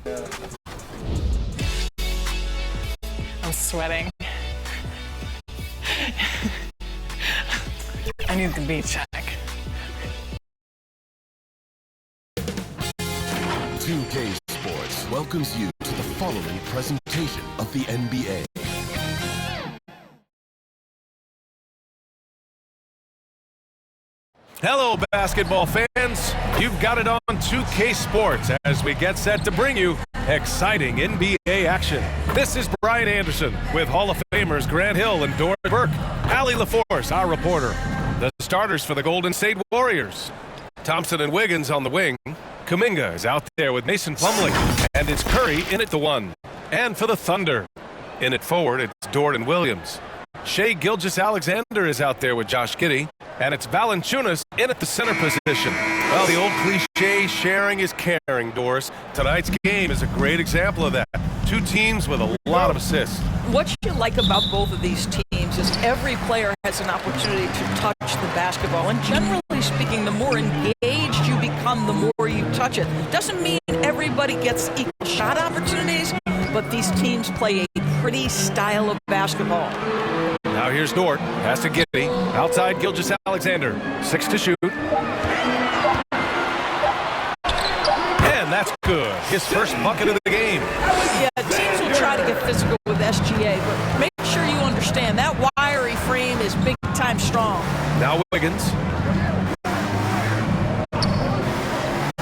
I'm sweating. I need the beat check. 2K Sports welcomes you to the following presentation of the NBA. Hello, basketball fans. You've got it on 2K Sports as we get set to bring you exciting NBA action. This is Brian Anderson with Hall of Famers Grant Hill and Doris Burke. Allie LaForce, our reporter. The starters for the Golden State Warriors. Thompson and Wiggins on the wing. Kuminga is out there with Mason Plumlee. And it's Curry in at the one. And for the Thunder, in at forward, it's Dort and Williams. Shai Gilgeous-Alexander is out there with Josh Giddey. And it's Valanciunas in at the center position. Well, the old cliche, sharing is caring, Doris. Tonight's game is a great example of that. Two teams with a lot of assists. What you like about both of these teams is every player has an opportunity to touch the basketball. And generally speaking, the more engaged you become, the more you touch it. Doesn't mean everybody gets equal shot opportunities, but these teams play a pretty style of basketball. Now here's Dort, pass to Giddey, outside Gilgeous-Alexander, 6 to shoot. And that's good, his first bucket of the game. Yeah, teams will try to get physical with SGA, but make sure you understand that wiry frame is big time strong. Now Wiggins.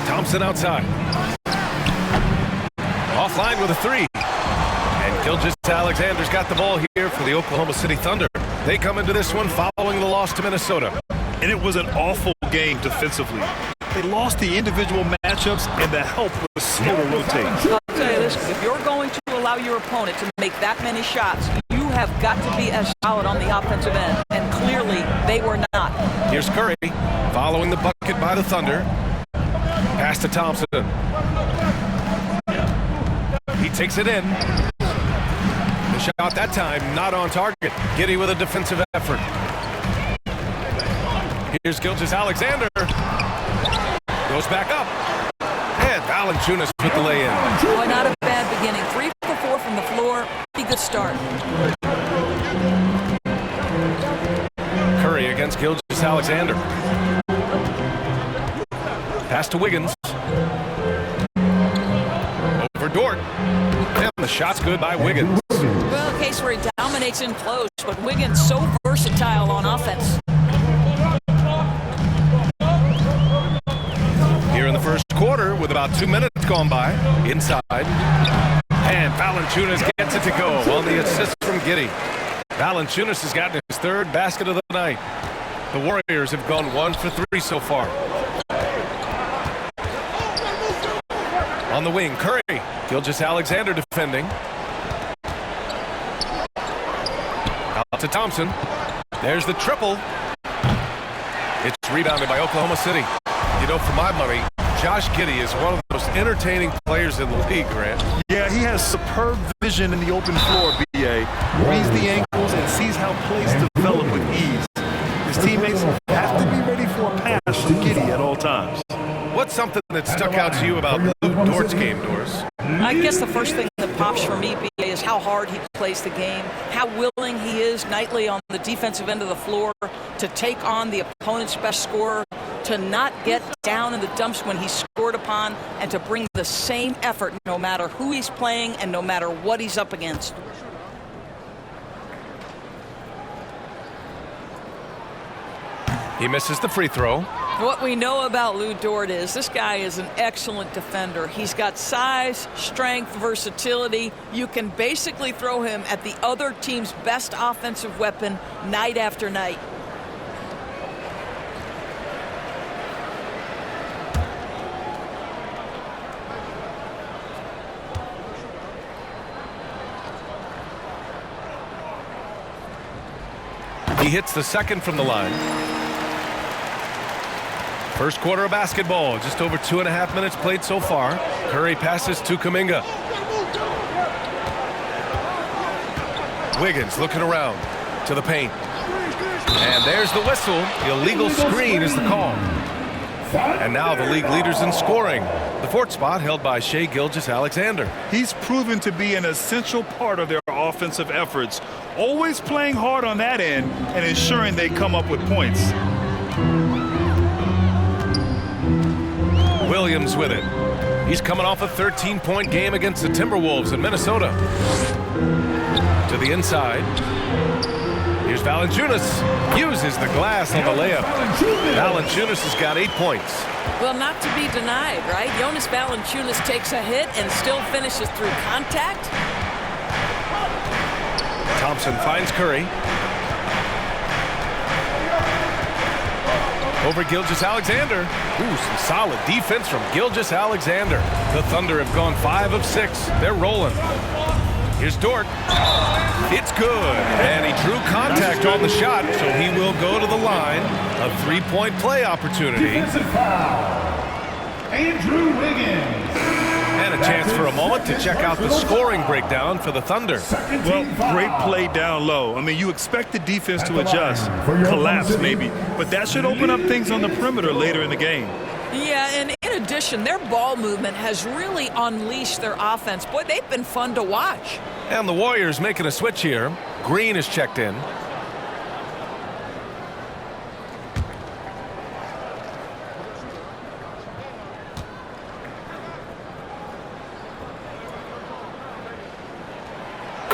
Thompson outside. Offline with a three. And Gilgeous-Alexander's got the ball here for the Oklahoma City Thunder. They come into this one following the loss to Minnesota. And it was an awful game defensively. They lost the individual matchups, and the help was slow to rotate. I'll tell you this, if you're going to allow your opponent to make that many shots, you have got to be as solid on the offensive end, and clearly they were not. Here's Curry following the bucket by the Thunder. Pass to Thompson. He takes it in. The shot that time not on target. Giddey with a defensive effort. Here's Gilgeous-Alexander. Goes back up. And Valanciunas with the lay-in. Boy, not a bad beginning. 3 for 4 from the floor. Pretty good start. Curry against Gilgeous-Alexander. Pass to Wiggins. Over Dort. And the shot's good by Wiggins. Well, a case where he dominates in close, but Wiggins so versatile on offense. Here in the first quarter, with about 2 minutes gone by, inside. And Valanciunas gets it to go on the assist from Giddey. Valanciunas has gotten his third basket of the night. The Warriors have gone 1 for 3 so far. On the wing, Curry. Gilgeous-Alexander defending. Out to Thompson. There's the triple. It's rebounded by Oklahoma City. You know, for my money, Josh Giddey is one of the most entertaining players in the league, Grant. Yeah, he has superb vision in the open floor, B.A. Reads the angles and sees how plays develop with ease. His teammates have to be ready for a pass from Giddey at all times. What's something that stuck out to you about Lou Dort's game, Doris? I guess the first thing that pops for me, B.A., is how hard he plays the game, how willing he is nightly on the defensive end of the floor to take on the opponent's best scorer, to not get down in the dumps when he's scored upon, and to bring the same effort no matter who he's playing and no matter what he's up against. He misses the free throw. What we know about Lou Dort is this guy is an excellent defender. He's got size, strength, versatility. You can basically throw him at the other team's best offensive weapon night after night. He hits the second from the line. First quarter of basketball, just over 2.5 minutes played so far. Curry passes to Kuminga. Wiggins looking around to the paint. And there's the whistle. The illegal screen is the call. And now the league leaders in scoring. The fourth spot held by gilgeous-alexander. He's proven to be an essential part of their offensive efforts, always playing hard on that end and ensuring they come up with points. Williams with it. He's coming off a 13-point game against the Timberwolves in Minnesota. To the inside. Here's Valanciunas. Uses the glass on the layup. Valanciunas has got 8 points. Well, not to be denied, right? Jonas Valanciunas takes a hit and still finishes through contact. Thompson finds Curry. Over Gilgeous-Alexander. Ooh, some solid defense from Gilgeous-Alexander. The Thunder have gone 5 of 6. They're rolling. Here's Dort. It's good. And he drew contact on the shot, so he will go to the line. A 3-point play opportunity. Defensive foul. Andrew Wiggins. And a chance for a moment to check out the scoring breakdown for the Thunder. Well, great play down low. I mean, you expect the defense to adjust, collapse maybe, but that should open up things on the perimeter later in the game. Yeah, and in addition, their ball movement has really unleashed their offense. Boy, they've been fun to watch. And the Warriors making a switch here. Green is checked in.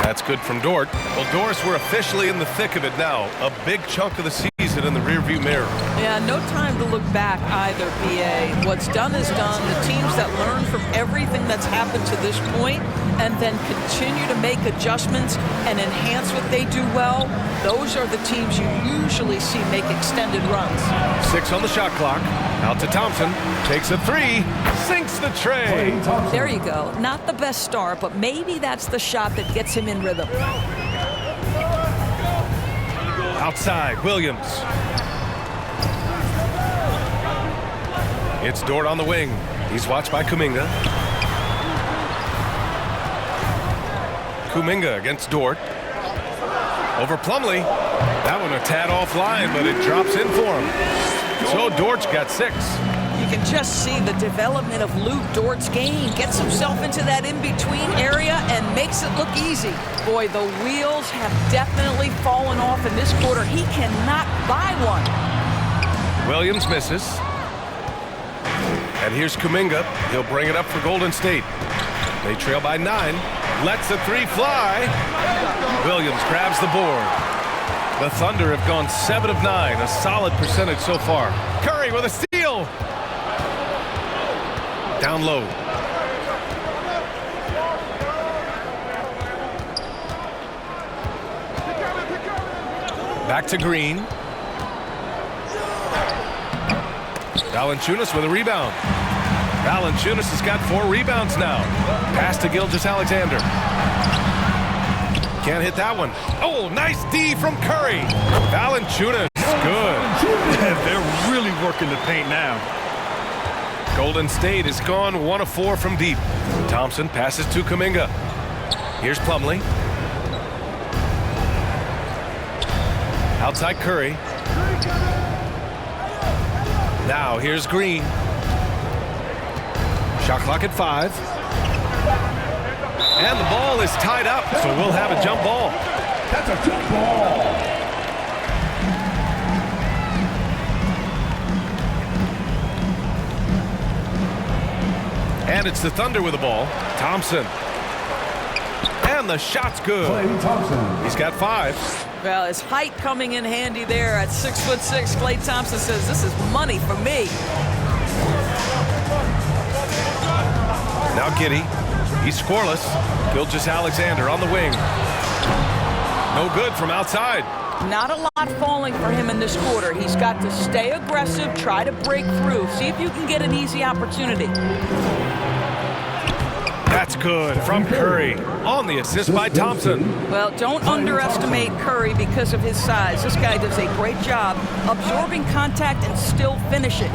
That's good from Dort. Well, Doris, we're officially in the thick of it now. A big chunk of the season in the rearview mirror. Yeah, no time to look back either, BA. What's done is done. The teams that learn from everything that's happened to this point and then continue to make adjustments and enhance what they do well, those are the teams you usually see make extended runs. 6 on the shot clock. Out to Thompson. Takes a 3. Sinks the tray. There you go. Not the best start, but maybe that's the shot that gets him in rhythm. Outside, Williams. It's Dort on the wing. He's watched by Kuminga. Kuminga against Dort. Over Plumlee. That one a tad offline, but it drops in for him. So Dort's got 6. You can just see the development of Luke Dort's game. Gets himself into that in-between area and makes it look easy. Boy, the wheels have definitely fallen off in this quarter. He cannot buy one. Williams misses. And here's Kuminga. He'll bring it up for Golden State. They trail by 9. Lets the 3 fly. Williams grabs the board. The Thunder have gone 7 of 9, a solid percentage so far. Curry with a steal. Down low. Back to Green. Valanciunas with a rebound. Valanciunas has got 4 rebounds now. Pass to Gilgeous-Alexander. Can't hit that one. Oh, nice D from Curry. Valanciunas, good. They're really working the paint now. Golden State is gone 1 of 4 from deep. Thompson passes to Kuminga. Here's Plumlee. Outside Curry. Now here's Green. Shot clock at 5. And the ball is tied up, so we'll have a jump ball. That's a jump ball. And it's the Thunder with the ball. Thompson. And the shot's good. Klay Thompson. He's got 5. Well, his height coming in handy there at 6'6". Klay Thompson says, this is money for me. Now Giddey. He's scoreless. Gilgeous-Alexander on the wing. No good from outside. Not a lot falling for him in this quarter. He's got to stay aggressive, try to break through. See if you can get an easy opportunity. That's good from Curry. On the assist by Thompson. Well, don't underestimate Curry because of his size. This guy does a great job absorbing contact and still finishing.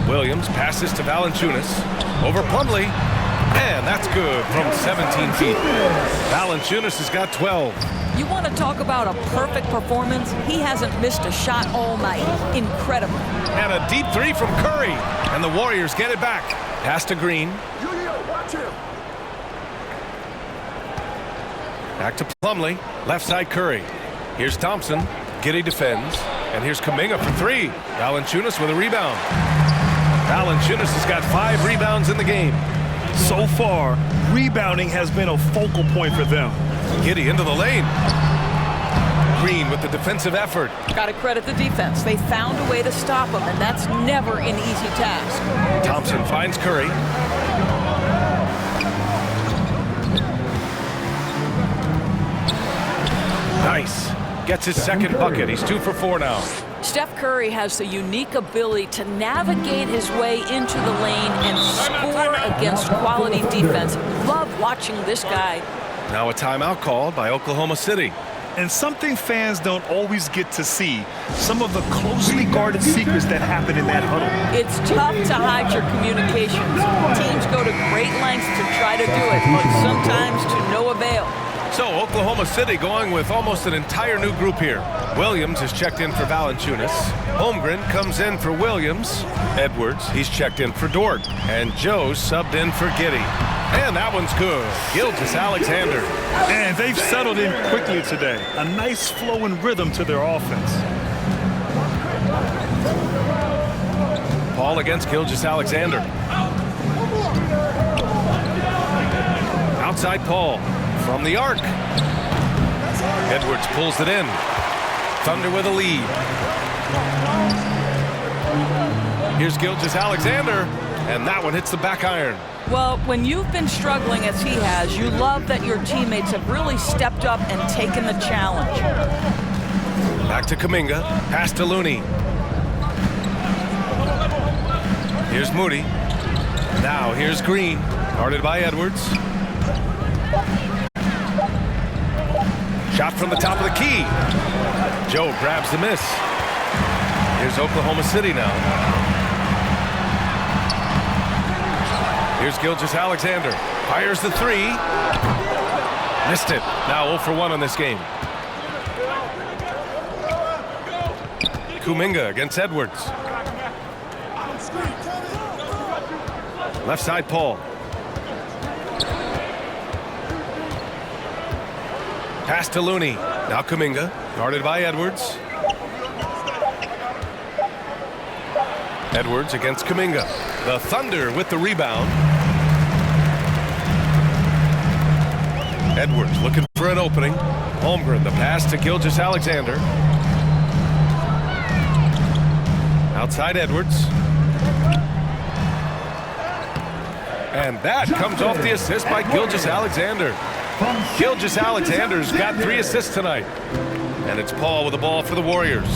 Williams passes to Valanciunas. Over Plumlee. And that's good from 17 feet. Valanciunas has got 12. You want to talk about a perfect performance? He hasn't missed a shot all night. Incredible. And a deep three from Curry. And the Warriors get it back. Pass to Green. Back to Plumlee. Left side Curry. Here's Thompson. Giddey defends. And here's Kuminga for three. Valanciunas with a rebound. Valanciunas has got 5 rebounds in the game. So far, rebounding has been a focal point for them. Giddey into the lane. Green with the defensive effort. Got to credit the defense. They found a way to stop him, and that's never an easy task. Thompson finds Curry. Nice. Gets his second bucket. He's 2 for 4 now. Steph Curry has the unique ability to navigate his way into the lane and score against quality defense. Love watching this guy. Now a timeout called by Oklahoma City. And something fans don't always get to see, some of the closely guarded secrets that happen in that huddle. It's tough to hide your communications. Teams go to great lengths to try to do it, but sometimes to no avail. So Oklahoma City going with almost an entire new group here. Williams is checked in for Valanciunas. Holmgren comes in for Williams. Edwards, he's checked in for Dort. And Joe's subbed in for Giddey. And that one's good. Gilgeous-Alexander. And they've settled in quickly today. A nice flow and rhythm to their offense. Paul against Gilgeous-Alexander. Outside Paul. From the arc. Edwards pulls it in. Thunder with a lead. Here's Gilgeous-Alexander, and that one hits the back iron. Well, when you've been struggling as he has, you love that your teammates have really stepped up and taken the challenge. Back to Kuminga. Pass to Looney. Here's Moody. Now here's Green. Guarded by Edwards. Shot from the top of the key. Joe grabs the miss. Here's Oklahoma City now. Here's Gilgeous-Alexander. Fires the three. Missed it. Now 0 for 1 on this game. Kuminga against Edwards. Left side Paul. Pass to Looney. Now Kuminga. Guarded by Edwards. Edwards against Kuminga. The Thunder with the rebound. Edwards looking for an opening. Holmgren, the pass to Gilgeous-Alexander. Outside Edwards. And that comes off the assist by Gilgeous-Alexander. Gilgeous-Alexander's got 3 assists tonight. And it's Paul with the ball for the Warriors.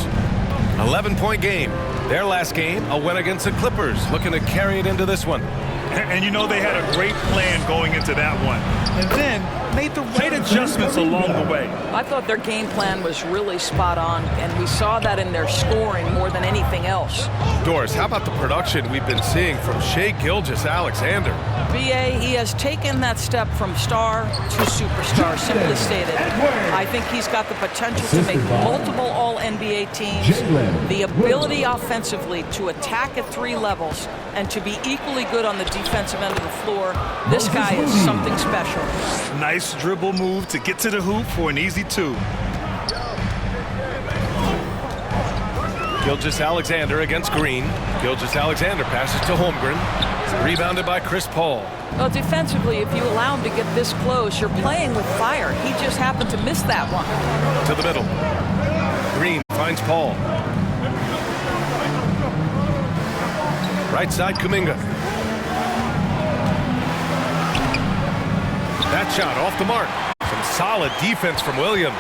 11-point game. Their last game, a win against the Clippers. Looking to carry it into this one. And you know they had a great plan going into that one. And then made the right adjustments along the way. I thought their game plan was really spot on, and we saw that in their scoring more than anything else. Doris, how about the production we've been seeing from Shai Gilgeous-Alexander? B.A., he has taken that step from star to superstar, simply stated. I think he's got the potential to make multiple All-NBA teams, the ability offensively to attack at 3 levels, and to be equally good on the defensive end of the floor. This guy is something special. Nice dribble move to get to the hoop for an easy 2. Gilgeous-Alexander against Green. Gilgeous-Alexander passes to Holmgren. Rebounded by Chris Paul. Well, defensively, if you allow him to get this close, you're playing with fire. He just happened to miss that one. To the middle. Green finds Paul. Right side, Kuminga. That shot off the mark. Some solid defense from Williams.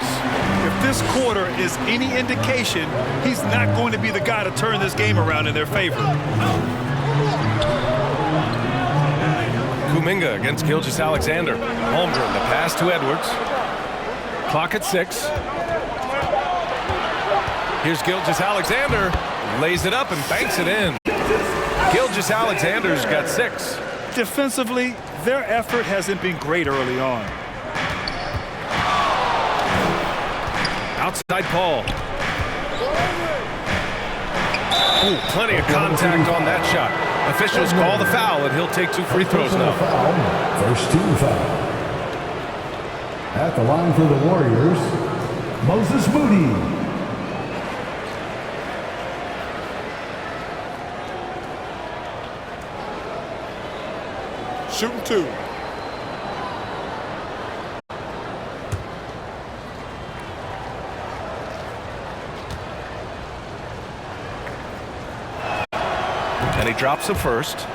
If this quarter is any indication, he's not going to be the guy to turn this game around in their favor. Kuminga against Gilgeous-Alexander. Holmgren, the pass to Edwards. Clock at 6. Here's Gilgeous-Alexander. Lays it up and banks it in. Gilgeous-Alexander's got 6. Defensively, Their effort hasn't been great early on. Outside Paul. Ooh, plenty of contact on that shot. Officials call the foul, and he'll take 2 free throws now. First team foul. At the line for the Warriors, Moses Moody. Shooting 2. And he drops the first.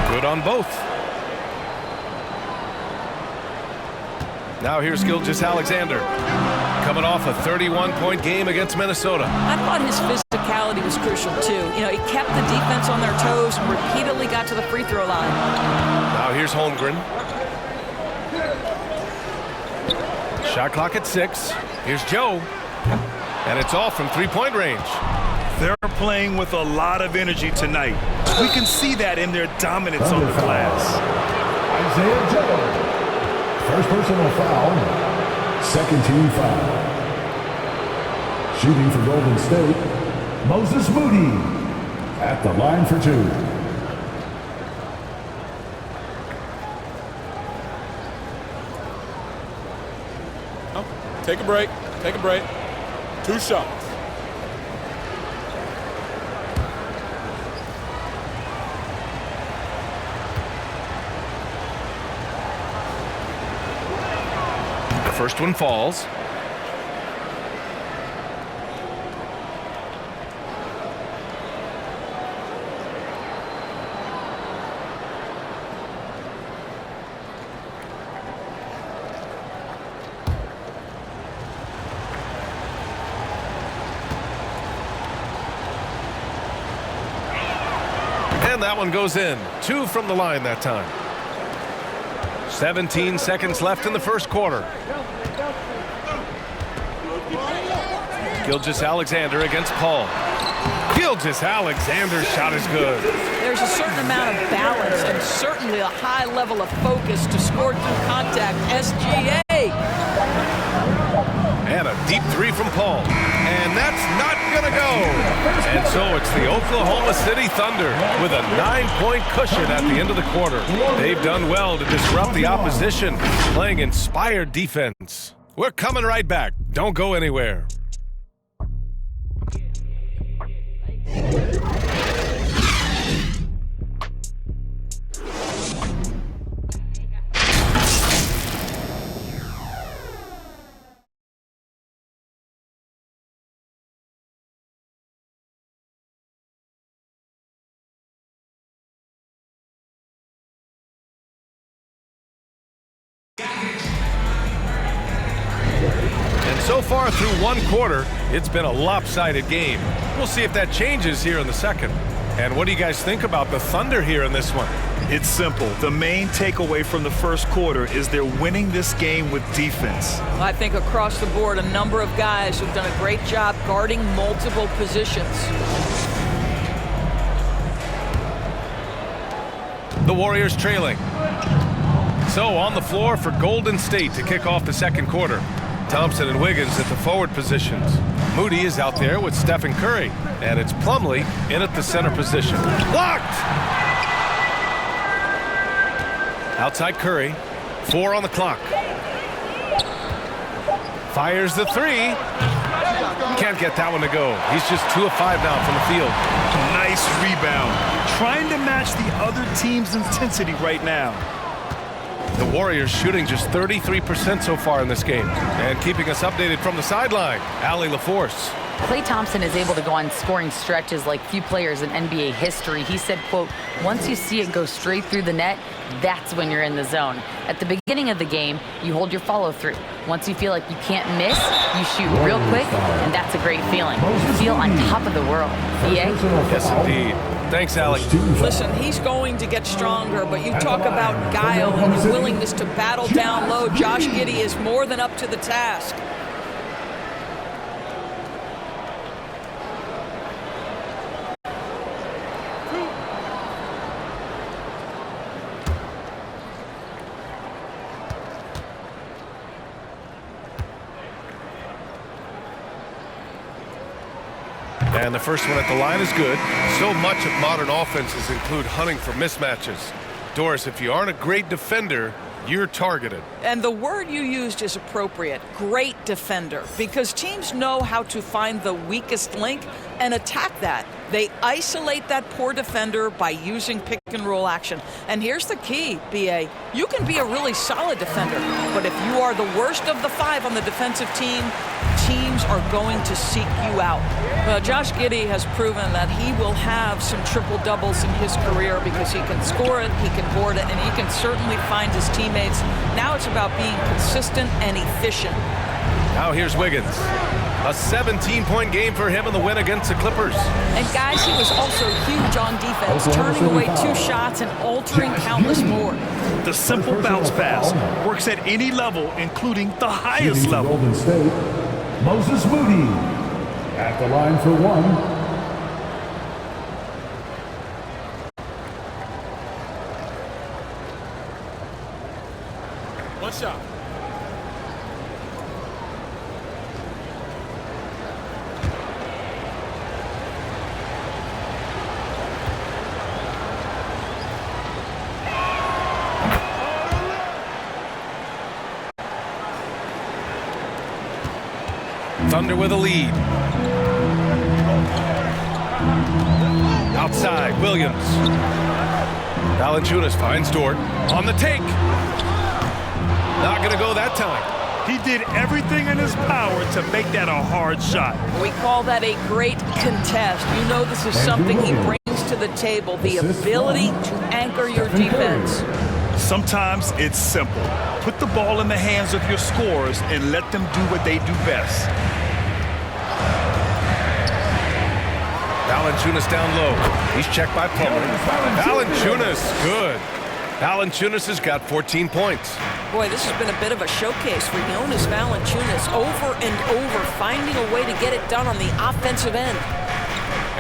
Good on both. Now here's Gilgeous-Alexander, coming off a 31-point game against Minnesota. I thought his physicality was crucial too. You know, he kept the defense on their toes and repeatedly got to the free throw line. Now here's Holmgren. Shot clock at 6. Here's Joe. And it's off from 3-point range. They're playing with a lot of energy tonight. We can see that in their dominance on the glass. Isaiah Joe. First personal foul. Second team foul. Shooting for Golden State, Moses Moody. At the line for 2. Take a break. Take a break. 2 shots. The first one falls. And that one goes in. 2 from the line that time. 17 seconds left in the first quarter. Gilgeous-Alexander against Paul. Gilgeous-Alexander's shot is good. There's a certain amount of balance and certainly a high level of focus to score through contact. SGA. And a deep 3 from Paul. And that's not gonna go. And so it's the Oklahoma City Thunder with a 9-point cushion at the end of the quarter. They've done well to disrupt the opposition, playing inspired defense. We're coming right back. Don't go anywhere. And so far through one quarter, it's been a lopsided game. We'll see if that changes here in the second. And what do you guys think about the Thunder here in this one? It's simple. The main takeaway from the first quarter is they're winning this game with defense. I think across the board, a number of guys who've done a great job guarding multiple positions. The Warriors trailing. So on the floor for Golden State to kick off the second quarter. Thompson and Wiggins at the forward positions. Moody is out there with Stephen Curry. And it's Plumlee in at the center position. Blocked! Outside Curry. 4 on the clock. Fires the 3. Can't get that one to go. He's just 2 of 5 now from the field. Nice rebound. Trying to match the other team's intensity right now. The Warriors shooting just 33% so far in this game. And keeping us updated from the sideline, Allie LaForce. Klay Thompson is able to go on scoring stretches like few players in NBA history. He said, quote, "Once you see it go straight through the net, that's when you're in the zone. At the beginning of the game, you hold your follow-through. Once you feel like you can't miss, you shoot real quick, and that's a great feeling. You feel on top of the world." BA? Yes, indeed. Thanks, Alec. Listen, he's going to get stronger, but you talk about guile and his willingness to battle down low. Josh Giddey is more than up to the task. And the first one at the line is good. So much of modern offenses include hunting for mismatches. Doris, if you aren't a great defender, you're targeted. And the word you used is appropriate, great defender, because teams know how to find the weakest link and attack that. They isolate that poor defender by using pick and roll action. And here's the key, BA. You can be a really solid defender, but if you are the worst of the five on the defensive team, teams are going to seek you out. Well, Josh Giddey has proven that he will have some triple doubles in his career because he can score it, he can board it, and he can certainly find his teammates. Now it's about being consistent and efficient. Now here's Wiggins. A 17-point game for him in the win against the Clippers. And guys, he was also huge on defense, turning away 2 shots and altering countless more. The simple bounce pass works at any level, including the highest level. Golden State, Moses Moody at the line for one. One shot. Thunder with a lead. Outside, Williams. Valanciunas finds Dort on the take. Not going to go that time. He did everything in his power to make that a hard shot. We call that a great contest. You know this is something he brings to the table, the ability to anchor your defense. Sometimes it's simple. Put the ball in the hands of your scorers and let them do what they do best. Valanciunas down low. He's checked by Plumlee. Valanciunas, good. Valanciunas has got 14 points. Boy, this has been a bit of a showcase for Jonas Valanciunas, over and over, finding a way to get it done on the offensive end.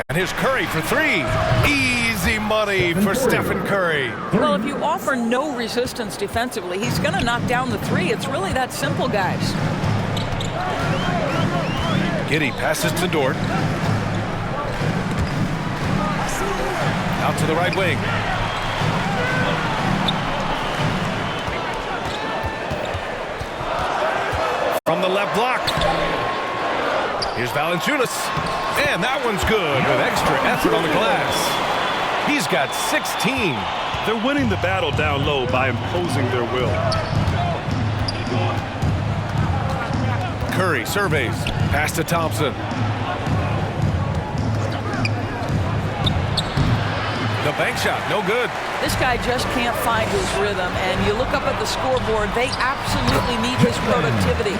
And here's Curry for 3. Easy money for Stephen Curry. Well, if you offer no resistance defensively, he's going to knock down the 3. It's really that simple, guys. Giddey passes to Dort. Out to the right wing. From the left block. Here's Valanciunas. And that one's good with extra effort on the glass. He's got 16. They're winning the battle down low by imposing their will. Curry surveys. Pass to Thompson. The bank shot, no good. This guy just can't find his rhythm, and you look up at the scoreboard, they absolutely need his productivity.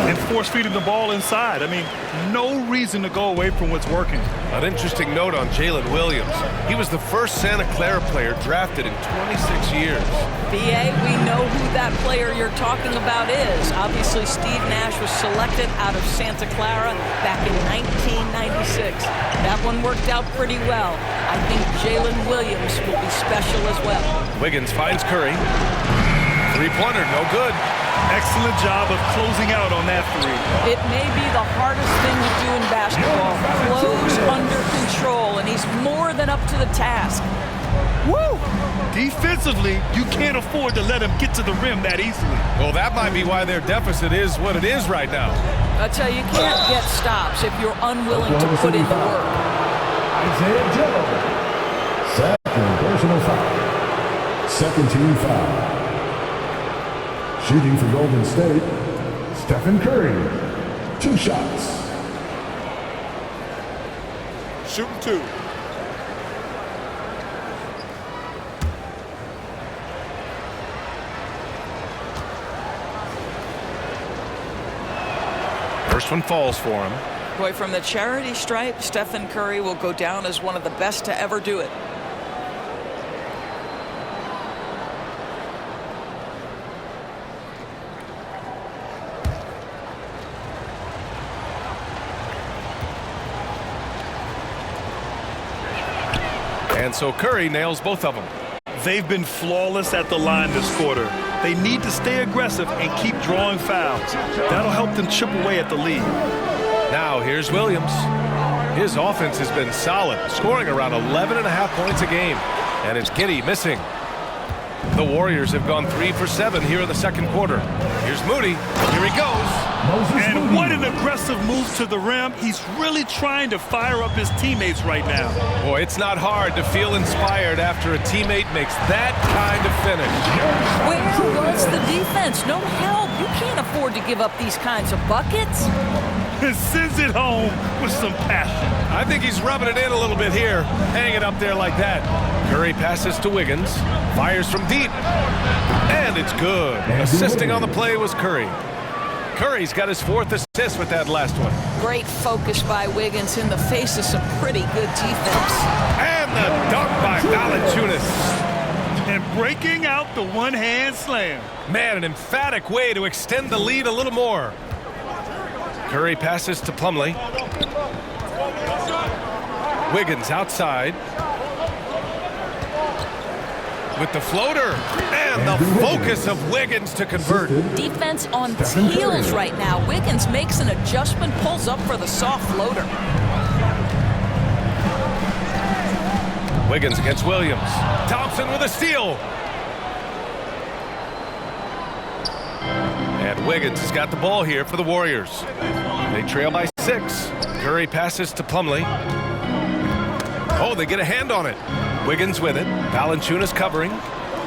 And force feeding the ball inside. I mean, no reason to go away from what's working. An interesting note on Jalen Williams. He was the first Santa Clara player drafted in 26 years. BA, we know who that player you're talking about is. Obviously, Steve Nash was selected out of Santa Clara back in 1996. That one worked out pretty well. I think Jalen Williams will be special as well. Wiggins finds Curry. Three-pointer, no good. Excellent job of closing out on that 3. It may be the hardest thing to do in basketball. Close under control, and he's more than up to the task. Woo! Defensively, you can't afford to let him get to the rim that easily. Well, that might be why their deficit is what it is right now. I tell you, you can't get stops if you're unwilling to put in the work. Isaiah Joe. Second personal foul. Second team foul. Shooting for Golden State, Stephen Curry. 2 shots. shooting 2. First one falls for him. Boy, from the charity stripe, Stephen Curry will go down as one of the best to ever do it. And so Curry nails both of them. They've been flawless at the line this quarter. They need to stay aggressive and keep drawing fouls. That'll help them chip away at the lead. Now here's Williams. His offense has been solid, scoring around 11.5 points a game. And it's Giddey missing. The Warriors have gone 3 for 7 here in the second quarter. Here's Moody. Here he goes. And what an aggressive move to the rim. He's really trying to fire up his teammates right now. Boy, it's not hard to feel inspired after a teammate makes that kind of finish. Where was the defense? No help. You can't afford to give up these kinds of buckets. And sends it home with some passion. I think he's rubbing it in a little bit here. Hang it up there like that. Curry passes to Wiggins. Fires from deep. And it's good. Assisting on the play was Curry. Curry's got his 4th assist with that last one. Great focus by Wiggins in the face of some pretty good defense. And the dunk by Valanciunas. And breaking out the one-hand slam. Man, an emphatic way to extend the lead a little more. Curry passes to Plumlee. Wiggins outside. With the floater. And the focus of Wiggins to convert. Defense on its heels right now. Wiggins makes an adjustment, pulls up for the soft floater. Wiggins against Williams. Thompson with a steal. And Wiggins has got the ball here for the Warriors. They trail by 6. Curry passes to Plumlee. Oh, they get a hand on it. Wiggins with it. Valanciunas covering.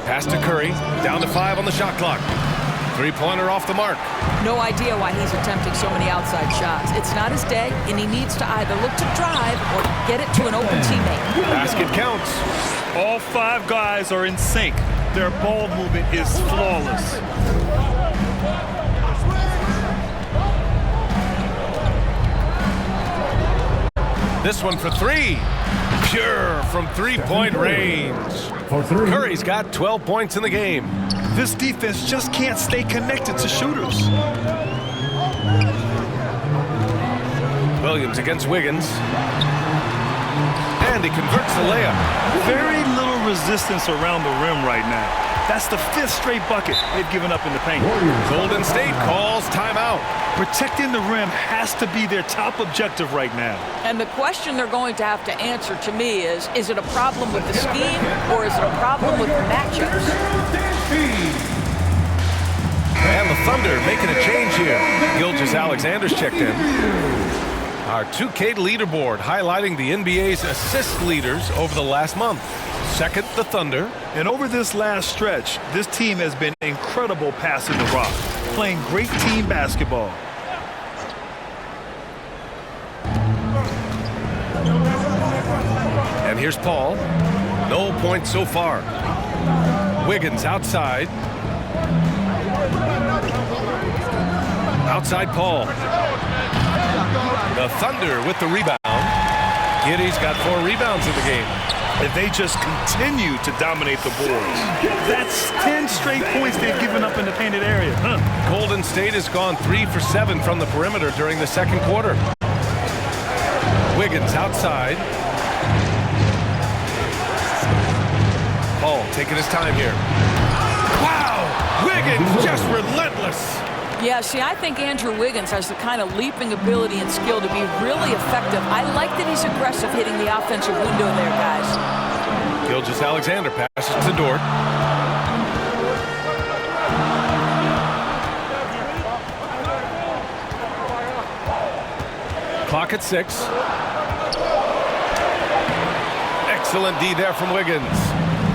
Pass to Curry. Down to 5 on the shot clock. 3-pointer off the mark. No idea why he's attempting so many outside shots. It's not his day, and he needs to either look to drive or get it to an open teammate. Basket counts. All 5 guys are in sync. Their ball movement is flawless. This one for 3. Pure from 3-point range. Curry's got 12 points in the game. This defense just can't stay connected to shooters. Williams against Wiggins. And he converts the layup. Very little resistance around the rim right now. That's the 5th straight bucket they've given up in the paint. Golden State calls timeout. Protecting the rim has to be their top objective right now. And the question they're going to have to answer to me is it a problem with the scheme or is it a problem with the matchups? And the Thunder making a change here. Gilgeous-Alexander's checked in. Our 2K leaderboard highlighting the NBA's assist leaders over the last month. Second, the Thunder. And over this last stretch, this team has been incredible passing the rock, playing great team basketball. And here's Paul. No points so far. Wiggins outside. Outside Paul. The Thunder with the rebound. Giddey's got 4 rebounds in the game. And they just continue to dominate the boards. That's 10 straight points they've given up in the painted area. Golden State has gone 3 for 7 from the perimeter during the second quarter. Wiggins outside. Paul taking his time here. Wow! Wiggins just relentless. Yeah, see, I think Andrew Wiggins has the kind of leaping ability and skill to be really effective. I like that he's aggressive hitting the offensive window there, guys. Gilgeous-Alexander passes to Dort. Clock at 6. Excellent D there from Wiggins.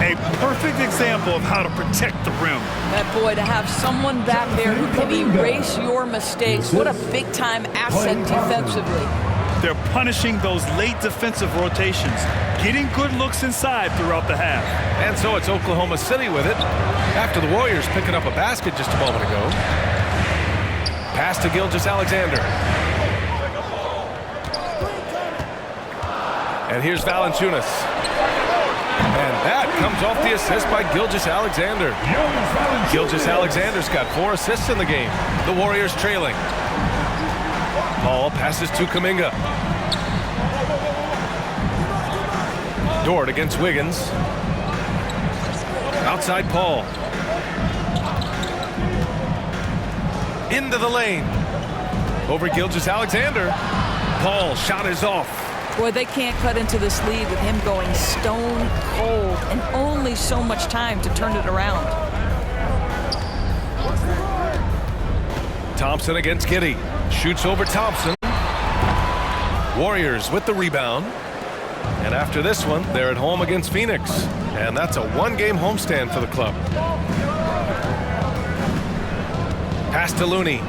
A perfect example of how to protect the rim. That boy, to have someone back there who can erase your mistakes, what a big-time asset defensively. They're punishing those late defensive rotations, getting good looks inside throughout the half. And so it's Oklahoma City with it after the Warriors picking up a basket just a moment ago. Pass to Gilgeous-Alexander. And here's Valanciunas. And that comes off the assist by Gilgeous-Alexander. Gilgeous-Alexander's got 4 assists in the game. The Warriors trailing. Paul passes to Kuminga. Dort against Wiggins. Outside Paul. Into the lane. Over Gilgeous-Alexander. Paul shot is off. Boy, they can't cut into this lead with him going stone cold and only so much time to turn it around. Thompson against Giddey. Shoots over Thompson. Warriors with the rebound. And after this one, they're at home against Phoenix. And that's a 1-game homestand for the club. Pass to Looney.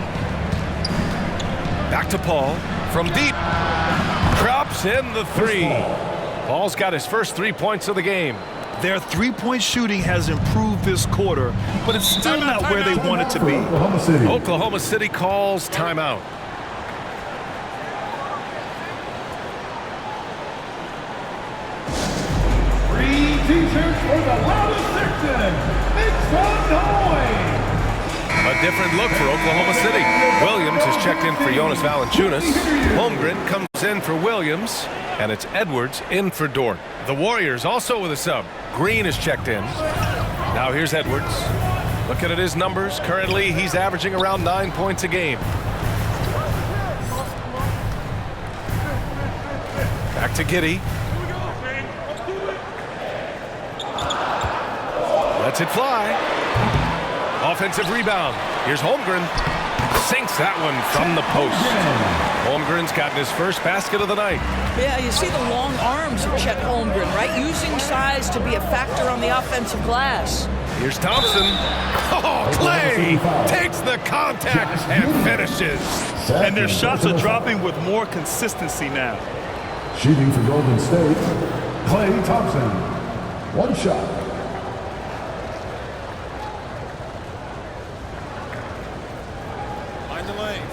Back to Paul. From deep. Drops in the 3. Paul's got his first 3 points of the game. Their three-point shooting has improved this quarter, but it's still not where they want it to be. Oklahoma City calls timeout. Three t-shirts for the loudest section. Make some noise. A different look for Oklahoma City. Williams is checked in for Jonas Valanciunas. Holmgren comes in for Williams. And it's Edwards in for Dort. The Warriors also with a sub. Green is checked in. Now here's Edwards. Looking at his numbers. Currently, he's averaging around 9 points a game. Back to Giddey. Lets it fly. Offensive rebound. Here's Holmgren. Sinks that one from the post. Holmgren's gotten his first basket of the night. Yeah, you see the long arms of Chet Holmgren, right? Using size to be a factor on the offensive glass. Here's Thompson. Oh, Clay takes the contact and finishes. And their shots are dropping with more consistency now. Shooting for Golden State, Klay Thompson. 1 shot. Find the lane.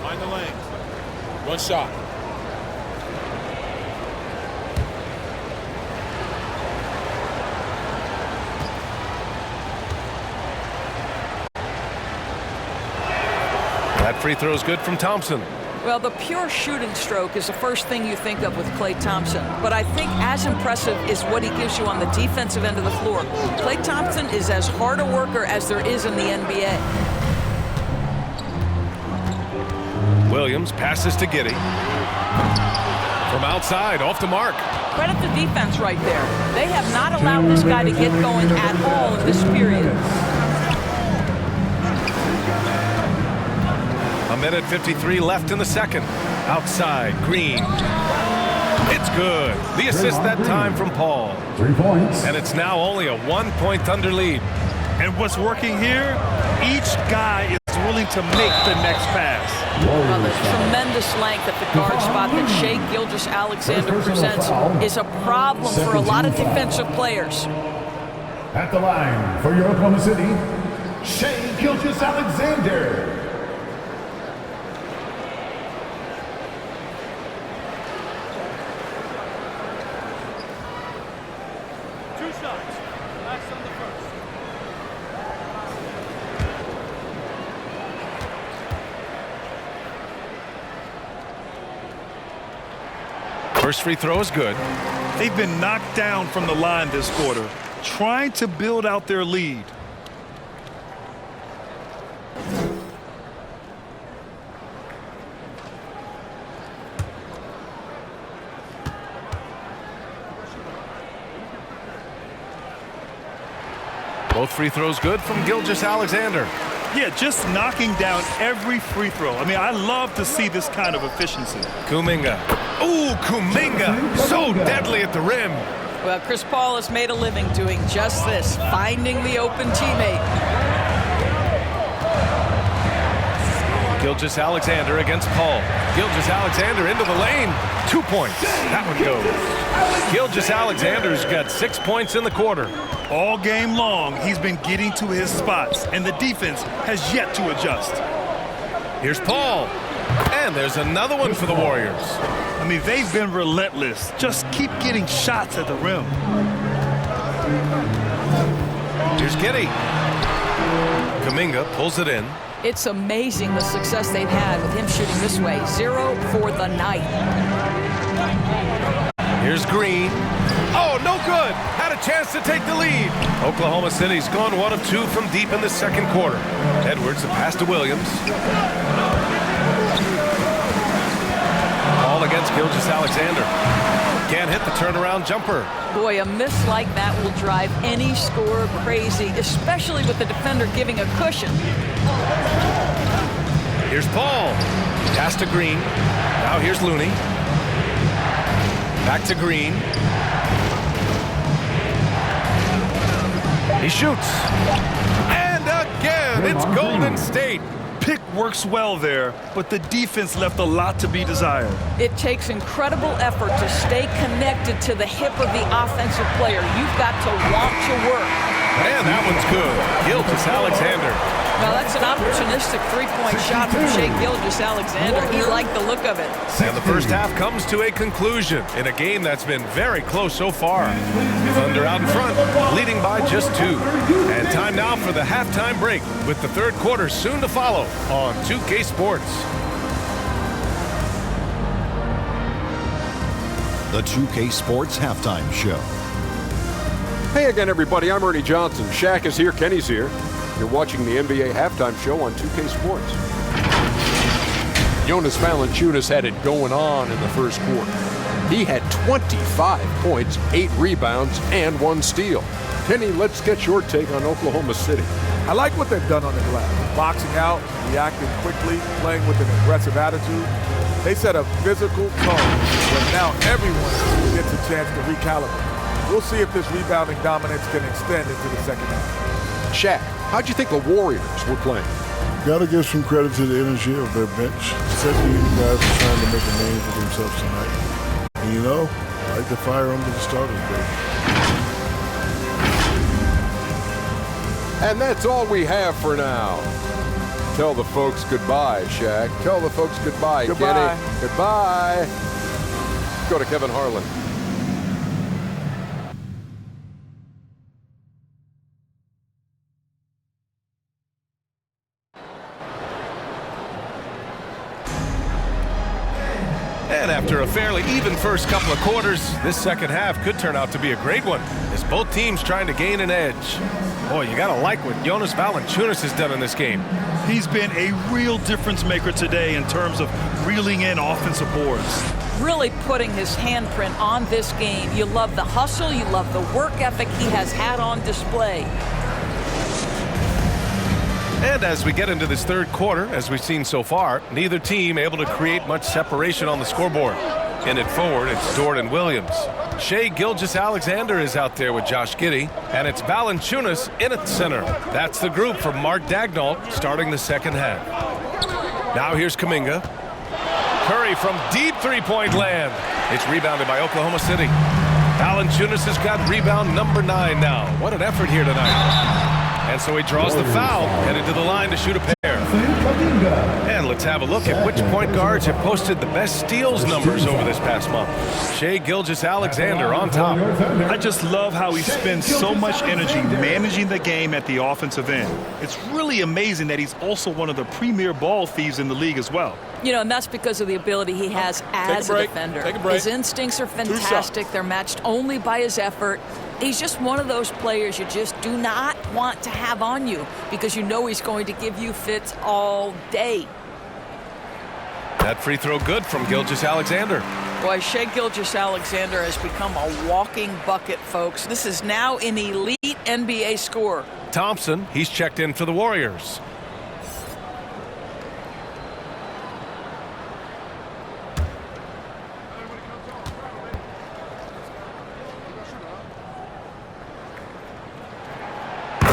Find the lane. 1 shot. That free throw is good from Thompson. Well, the pure shooting stroke is the first thing you think of with Klay Thompson. But I think as impressive is what he gives you on the defensive end of the floor. Klay Thompson is as hard a worker as there is in the NBA. Williams passes to Giddey. From outside, off the mark. Credit the defense right there. They have not allowed this guy to get going at all in this period. A minute 53 left in the second. Outside, Green. It's good. The assist that time from Paul. 3 points. And it's now only a 1-point Thunder lead. And what's working here, each guy is willing to make the next pass. Well, the tremendous length at the guard spot that Shai Gilgeous-Alexander presents is a problem for a lot of defensive players. At the line for your Oklahoma City, Shai Gilgeous-Alexander. First free throw is good. They've been knocked down from the line this quarter, trying to build out their lead. Both free throws good from Gilgeous-Alexander. Yeah, just knocking down every free throw. I mean, I love to see this kind of efficiency. Kuminga. Ooh, Kuminga. So deadly at the rim. Well, Chris Paul has made a living doing just this, finding the open teammate. Gilgeous-Alexander against Paul. Gilgeous-Alexander into the lane. 2 points. That one goes. Gilgeous-Alexander's got 6 points in the quarter. All game long, he's been getting to his spots, and the defense has yet to adjust. Here's Paul. And there's another one for the Warriors. I mean, they've been relentless. Just keep getting shots at the rim. Here's Giddey. Kaminga pulls it in. It's amazing the success they've had with him shooting this way. 0 for the night. Here's Green. Oh, no good. Had a chance to take the lead. Oklahoma City's gone 1 of 2 from deep in the second quarter. Edwards, the pass to Williams. Ball against Gilgeous-Alexander. Can't hit the turnaround jumper. Boy, a miss like that will drive any scorer crazy, especially with the defender giving a cushion. Here's Paul. Pass to Green. Now here's Looney. Back to Green. He shoots. And again, it's Golden State. Pick works well there, but the defense left a lot to be desired. It takes incredible effort to stay connected to the hip of the offensive player. You've got to want to work. And that one's good. Gilgeous-Alexander. Well, that's an opportunistic three-point shot from Shai Gilgeous-Alexander. He liked the look of it. And the first half comes to a conclusion in a game that's been very close so far. Thunder out in front, leading by just 2. And time now for the halftime break, with the third quarter soon to follow on 2K Sports. The 2K Sports Halftime Show. Hey again, everybody. I'm Ernie Johnson. Shaq is here. Kenny's here. You're watching the NBA Halftime Show on 2K Sports. Jonas Valanciunas had it going on in the first quarter. He had 25 points, 8 rebounds, and 1 steal. Kenny, let's get your take on Oklahoma City. I like what they've done on the glass. Boxing out, reacting quickly, playing with an aggressive attitude. They set a physical tone where now everyone gets a chance to recalibrate. We'll see if this rebounding dominance can extend into the second half. Shaq, how'd you think the Warriors were playing? Got to give some credit to the energy of their bench. Certainly, these guys are trying to make a name for themselves tonight. And you know, I like to fire them to the starters, baby. And that's all we have for now. Tell the folks goodbye, Shaq. Tell the folks goodbye, Goodbye. Kenny. Goodbye. Go to Kevin Harlan. And after a fairly even first couple of quarters, this second half could turn out to be a great one, as both teams trying to gain an edge. Boy, you gotta like what Jonas Valanciunas has done in this game. He's been a real difference maker today in terms of reeling in offensive boards. Really putting his handprint on this game. You love the hustle, you love the work ethic he has had on display. And as we get into this third quarter, as we've seen so far, neither team able to create much separation on the scoreboard. In it forward, it's Dort and Williams. Shai Gilgeous-Alexander is out there with Josh Giddey, and it's Valanciunas in at center. That's the group from Mark Daigneault starting the second half. Now here's Kaminga. Curry from deep three-point land. It's rebounded by Oklahoma City. Valanciunas has got rebound number 9 now. What an effort here tonight. And so he draws the foul, headed to the line to shoot a pair. And let's have a look at which point guards have posted the best steals numbers over this past month. Shai Gilgeous-Alexander on top. I just love how he spends so much energy managing the game at the offensive end. It's really amazing that he's also one of the premier ball thieves in the league as well. You know, and that's because of the ability he has as a defender. Take a break. His instincts are fantastic. They're matched only by his effort. He's just one of those players you just do not want to have on you because you know he's going to give you fits all day. That free throw good from Gilgeous-Alexander. Boy, Shai Gilgeous-Alexander has become a walking bucket, folks. This is now an elite NBA scorer. Thompson, he's checked in for the Warriors.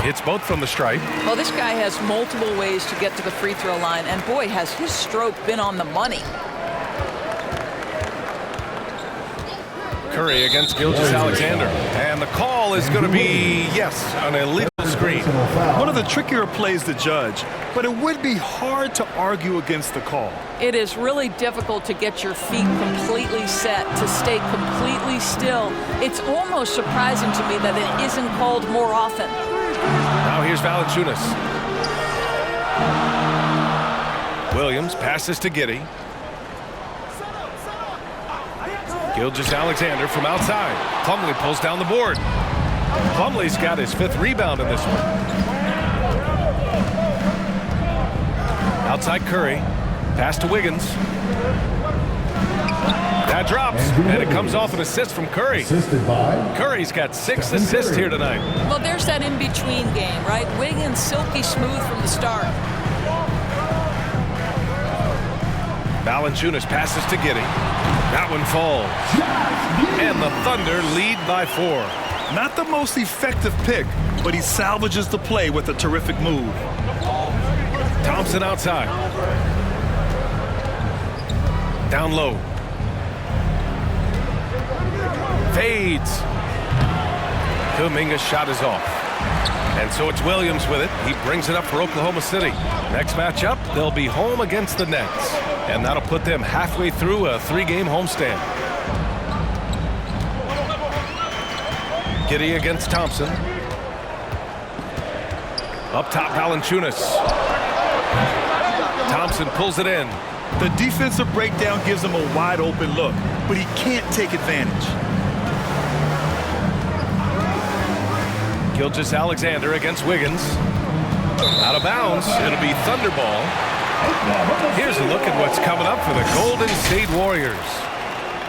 Hits both from the stripe. Well, this guy has multiple ways to get to the free throw line, and boy, has his stroke been on the money. Curry against Gilgeous-Alexander. And the call is going to be, yes, an illegal screen. One of the trickier plays to judge, but it would be hard to argue against the call. It is really difficult to get your feet completely set, to stay completely still. It's almost surprising to me that it isn't called more often. Now here's Valanciunas. Williams passes to Giddey. Gilgeous-Alexander from outside. Plumlee pulls down the board. Plumlee's got his 5th rebound in this one. Outside Curry. Pass to Wiggins. That drops, and it comes off an assist from Curry. Curry's got 6 assists here tonight. Well, there's that in-between game, right? Wiggins silky smooth from the start. Valanciunas passes to Giddey. That one falls. And the Thunder lead by 4. Not the most effective pick, but he salvages the play with a terrific move. Thompson outside. Down low. Fades. Kuminga's shot is off. And so it's Williams with it. He brings it up for Oklahoma City. Next matchup, they'll be home against the Nets. And that'll put them halfway through a 3-game homestand. Giddey against Thompson. Up top, Valanciunas. Thompson pulls it in. The defensive breakdown gives him a wide open look, but he can't take advantage. Gilgeous-Alexander against Wiggins. Out of bounds. It'll be Thunder ball. Here's a look at what's coming up for the Golden State Warriors.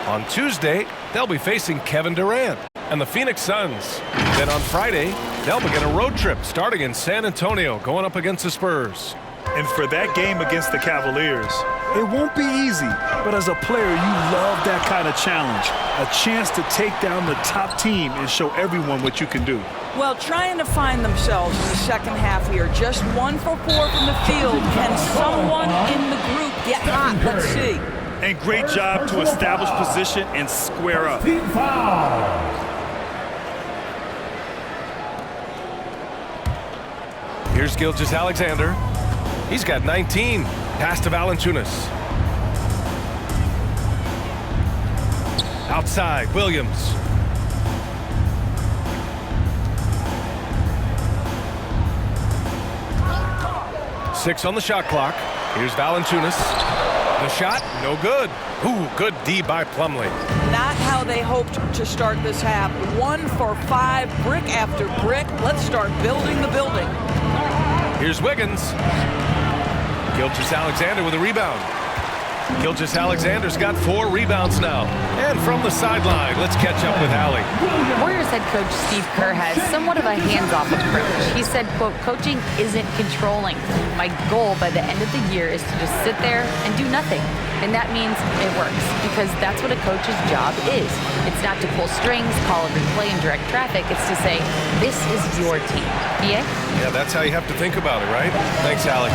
On Tuesday, they'll be facing Kevin Durant and the Phoenix Suns. Then on Friday, they'll begin a road trip starting in San Antonio, going up against the Spurs. And for that game against the Cavaliers, it won't be easy, but as a player, you love that kind of challenge. A chance to take down the top team and show everyone what you can do. Well, trying to find themselves in the second half here. Just 1 for 4 from the field. Can someone in the group get hot? Let's see. And great job to establish position and square up. Here's Gilgeous-Alexander. He's got 19. Pass to Valanciunas. Outside, Williams. Six on the shot clock. Here's Valanciunas. The shot, no good. Ooh, good D by Plumlee. Not how they hoped to start this half. 1 for 5, brick after brick. Let's start building the building. Here's Wiggins. Gilgeous-Alexander with a rebound. Gilgeous-Alexander's got 4 rebounds now. And from the sideline, let's catch up with Allie. Warriors head coach Steve Kerr has somewhat of a hands-off approach. He said, quote, coaching isn't controlling. My goal by the end of the year is to just sit there and do nothing. And that means it works, because that's what a coach's job is. It's not to pull strings, call every play, and direct traffic. It's to say, this is your team. BA? Yeah, that's how you have to think about it, right? Thanks, Allie.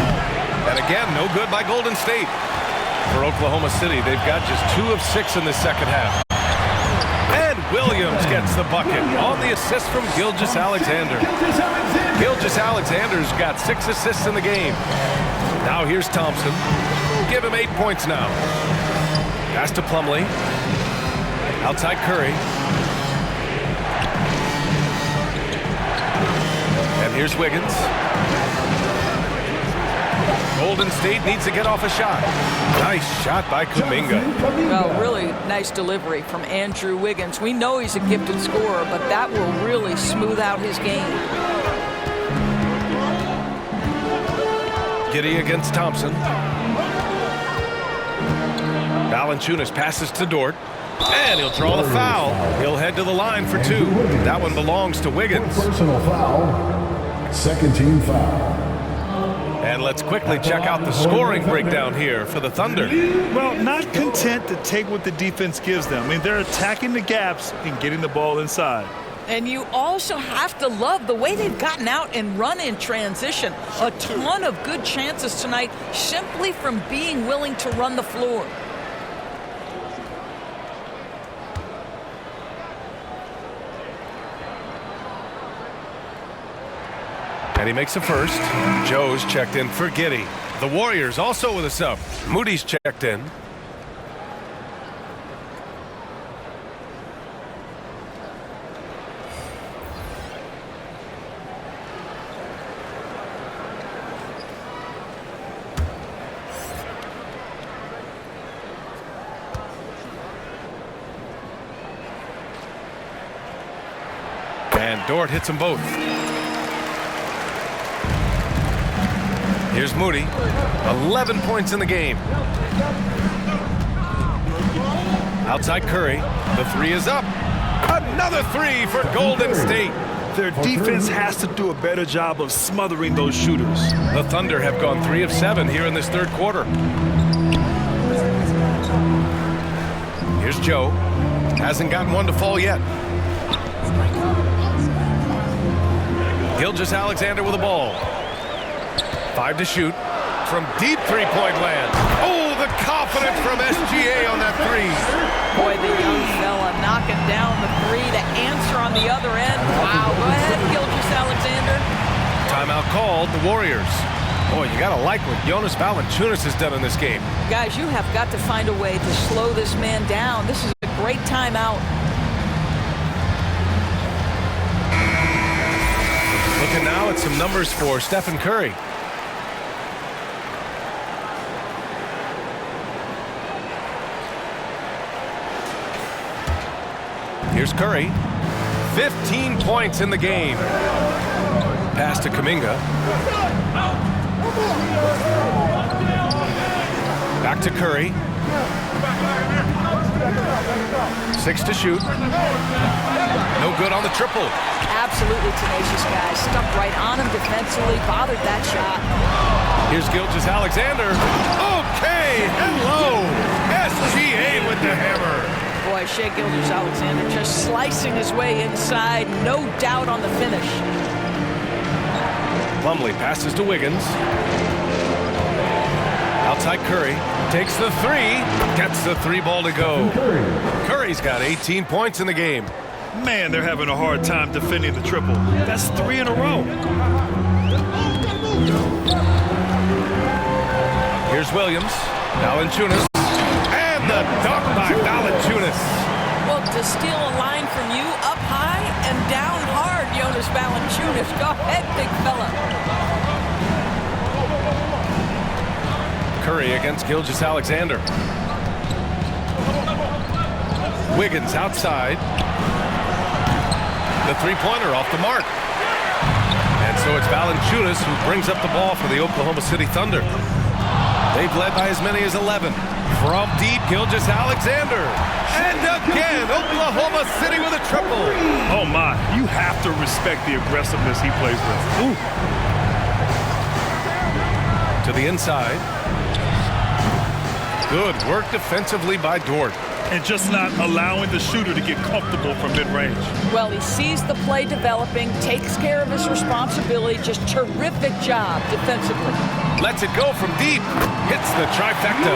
And again, no good by Golden State. For Oklahoma City, they've got just 2 of 6 in the second half. And Williams gets the bucket on the assist from Gilgeous-Alexander. Gilgeous-Alexander's got 6 assists in the game. Now here's Thompson. Give him 8 points now. Pass to Plumlee. Outside Curry. And here's Wiggins. Golden State needs to get off a shot. Nice shot by Kuminga. Well, really nice delivery from Andrew Wiggins. We know he's a gifted scorer, but that will really smooth out his game. Giddey against Thompson. Valanciunas passes to Dort. And he'll draw the foul. He'll head to the line for 2. That one belongs to Wiggins. Personal foul. Second team foul. And let's quickly check out the scoring breakdown here for the Thunder. Well, not content to take what the defense gives them. I mean, they're attacking the gaps and getting the ball inside. And you also have to love the way they've gotten out and run in transition. A ton of good chances tonight simply from being willing to run the floor. And he makes a first. Joe's checked in for Giddey. The Warriors also with a sub. Moody's checked in. And Dort hits them both. Here's Moody. 11 points in the game. Outside Curry. The three is up. Another three for Golden State. Their defense has to do a better job of smothering those shooters. The Thunder have gone 3 of 7 here in this third quarter. Here's Joe. Hasn't gotten one to fall yet. Gilgeous-Alexander with the ball. 5 to shoot from deep three-point land. Oh, the confidence from SGA on that three. Boy, the young fella knocking down the three to answer on the other end. Wow, go ahead, Gilgeous-Alexander. Timeout called, the Warriors. Boy, you gotta like what Jonas Valanciunas has done in this game. Guys, you have got to find a way to slow this man down. This is a great timeout. Looking now at some numbers for Stephen Curry. Here's Curry. 15 points in the game. Pass to Kuminga. Back to Curry. 6 to shoot. No good on the triple. Absolutely tenacious guy. Stuck right on him defensively. Bothered that shot. Here's Gilgeous-Alexander. Okay, hello. SGA with the hammer. Boy, Shai Gilgeous-Alexander just slicing his way inside. No doubt on the finish. Plumlee passes to Wiggins. Outside Curry. Takes the three. Gets the three ball to go. Curry's got 18 points in the game. Man, they're having a hard time defending the triple. That's 3 in a row. Here's Williams. Valanciunas. And the dunk by Valanciunas. Well, to steal a line from you up high and down hard, Jonas Valanciunas. Go ahead, big fella. Curry against Gilgeous-Alexander. Wiggins outside. The three-pointer off the mark. And so it's Valanciunas who brings up the ball for the Oklahoma City Thunder. They've led by as many as 11. From deep, Gilgeous-Alexander. And again, Oklahoma City with a triple. Oh, my. You have to respect the aggressiveness he plays with. Ooh. To the inside. Good work defensively by Dort. And just not allowing the shooter to get comfortable from mid-range. Well, he sees the play developing, takes care of his responsibility. Just terrific job defensively. Lets it go from deep. Hits the trifecta.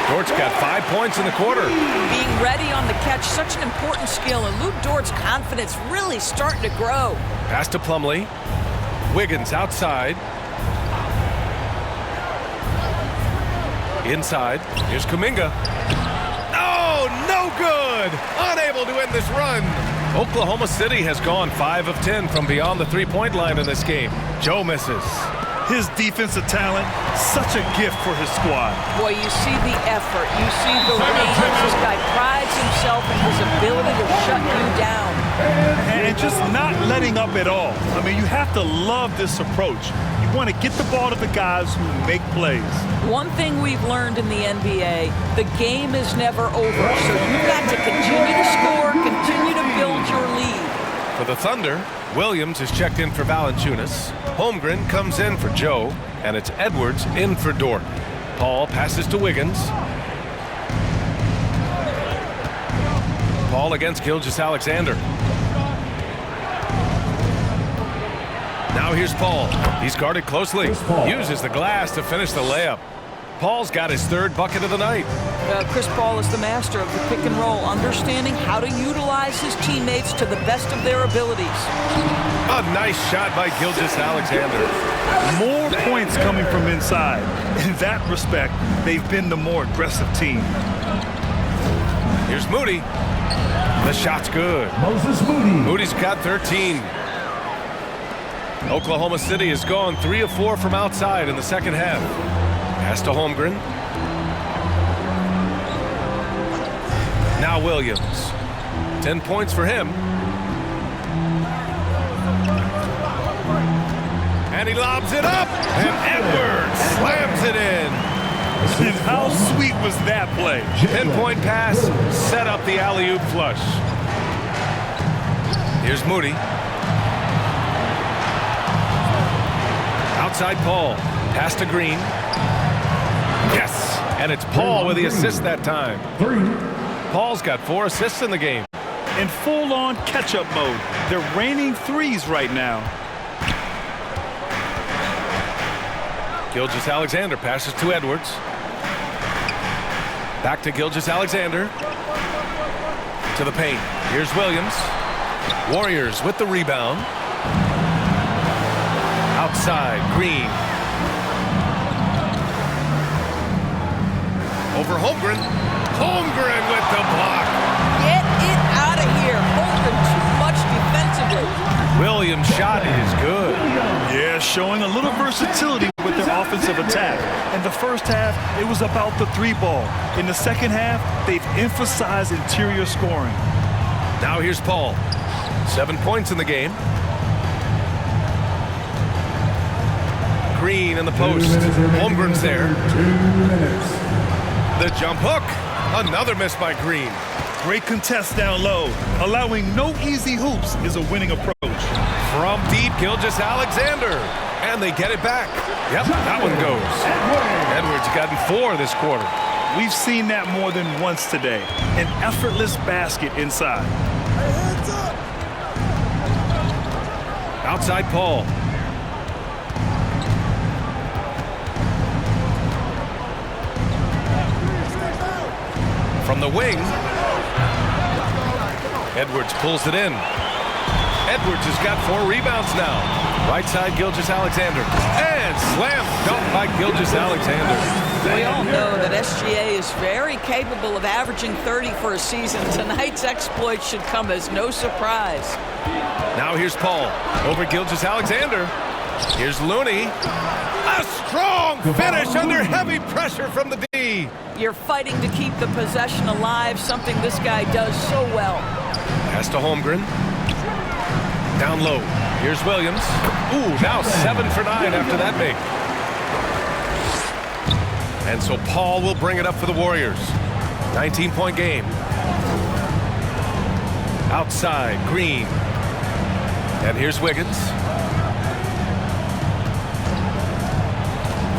Dort's got 5 points in the quarter. Being ready on the catch, such an important skill, and Luke Dort's confidence really starting to grow. Pass to Plumlee. Wiggins outside. Inside. Here's Kuminga. Oh, no good! Unable to end this run. Oklahoma City has gone 5 of 10 from beyond the three-point line in this game. Joe misses. His defensive talent, such a gift for his squad. Boy, you see the effort. You see the range. This guy prides himself in his ability to shut you down. And just not letting up at all. I mean, you have to love this approach. You want to get the ball to the guys who make plays. One thing we've learned in the NBA, the game is never over. So you've got to continue to score, continue to build your lead. For the Thunder, Williams is checked in for Valanciunas. Holmgren comes in for Joe, and it's Edwards in for Dort. Paul passes to Wiggins. Paul against Gilgeous-Alexander. Now here's Paul. He's guarded closely. Uses the glass to finish the layup. Paul's got his third bucket of the night. Chris Paul is the master of the pick and roll, understanding how to utilize his teammates to the best of their abilities. A nice shot by Gilgeous-Alexander. More points coming from inside. In that respect, they've been the more aggressive team. Here's Moody. The shot's good. Moses Moody. Moody's got 13. Oklahoma City has gone 3 of 4 from outside in the second half. Pass to Holmgren. Now Williams. 10 points for him. And he lobs it up. And Edwards slams it in. And how sweet was that play? 10-point pass. Set up the alley-oop flush. Here's Moody. Outside Paul. Pass to Green. Yes! And it's Paul with the assist that time. Paul's got 4 assists in the game. In full-on catch-up mode. They're raining threes right now. Gilgeous-Alexander passes to Edwards. Back to Gilgeous-Alexander. To the paint. Here's Williams. Warriors with the rebound. Outside, Green. Over Holmgren. Holmgren with the block. Get it out of here. Holmgren too much defensively. Williams' shot is good. Yeah, showing a little versatility with their offensive attack. In the first half, it was about the 3-ball. In the second half, they've emphasized interior scoring. Now here's Paul. 7 points in the game. Green in the post. Holmgren's there. 2 minutes. The jump hook. Another miss by Green. Great contest down low. Allowing no easy hoops is a winning approach. From deep, Gilgeous-Alexander. And they get it back. Yep, that one goes. Edwards gotten 4 this quarter. We've seen that more than once today. An effortless basket inside. Outside Paul. From the wing. Edwards pulls it in. Edwards has got 4 rebounds now. Right side, Gilgeous-Alexander. And slam dunk by Gilgeous-Alexander. We all know that SGA is very capable of averaging 30 for a season. Tonight's exploit should come as no surprise. Now here's Paul over Gilgeous-Alexander. Here's Looney. A strong finish under heavy pressure from the D. You're fighting to keep the possession alive, something this guy does so well. Pass to Holmgren. Down low. Here's Williams. Ooh, now 7 for 9 after that make. And so Paul will bring it up for the Warriors. 19-point game. Outside, Green. And here's Wiggins.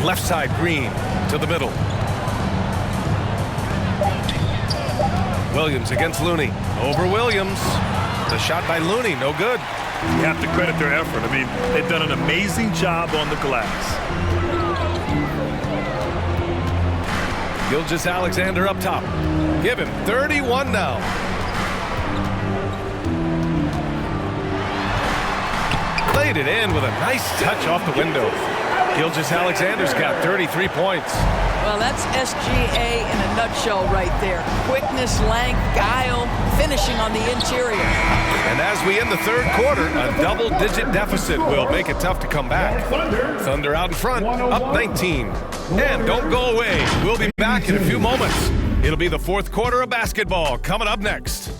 Left side, Green to the middle. Williams against Looney. Over Williams. The shot by Looney, no good. You have to credit their effort. I mean, they've done an amazing job on the glass. Gilgeous-Alexander up top. Give him 31 now. Played it in with a nice touch off the window. Gilgeous-Alexander's got 33 points. Well, that's SGA in a nutshell right there. Quickness, length, guile, finishing on the interior. And as we end the third quarter, a double-digit deficit will make it tough to come back. Thunder out in front, up 19. And don't go away. We'll be back in a few moments. It'll be the fourth quarter of basketball coming up next.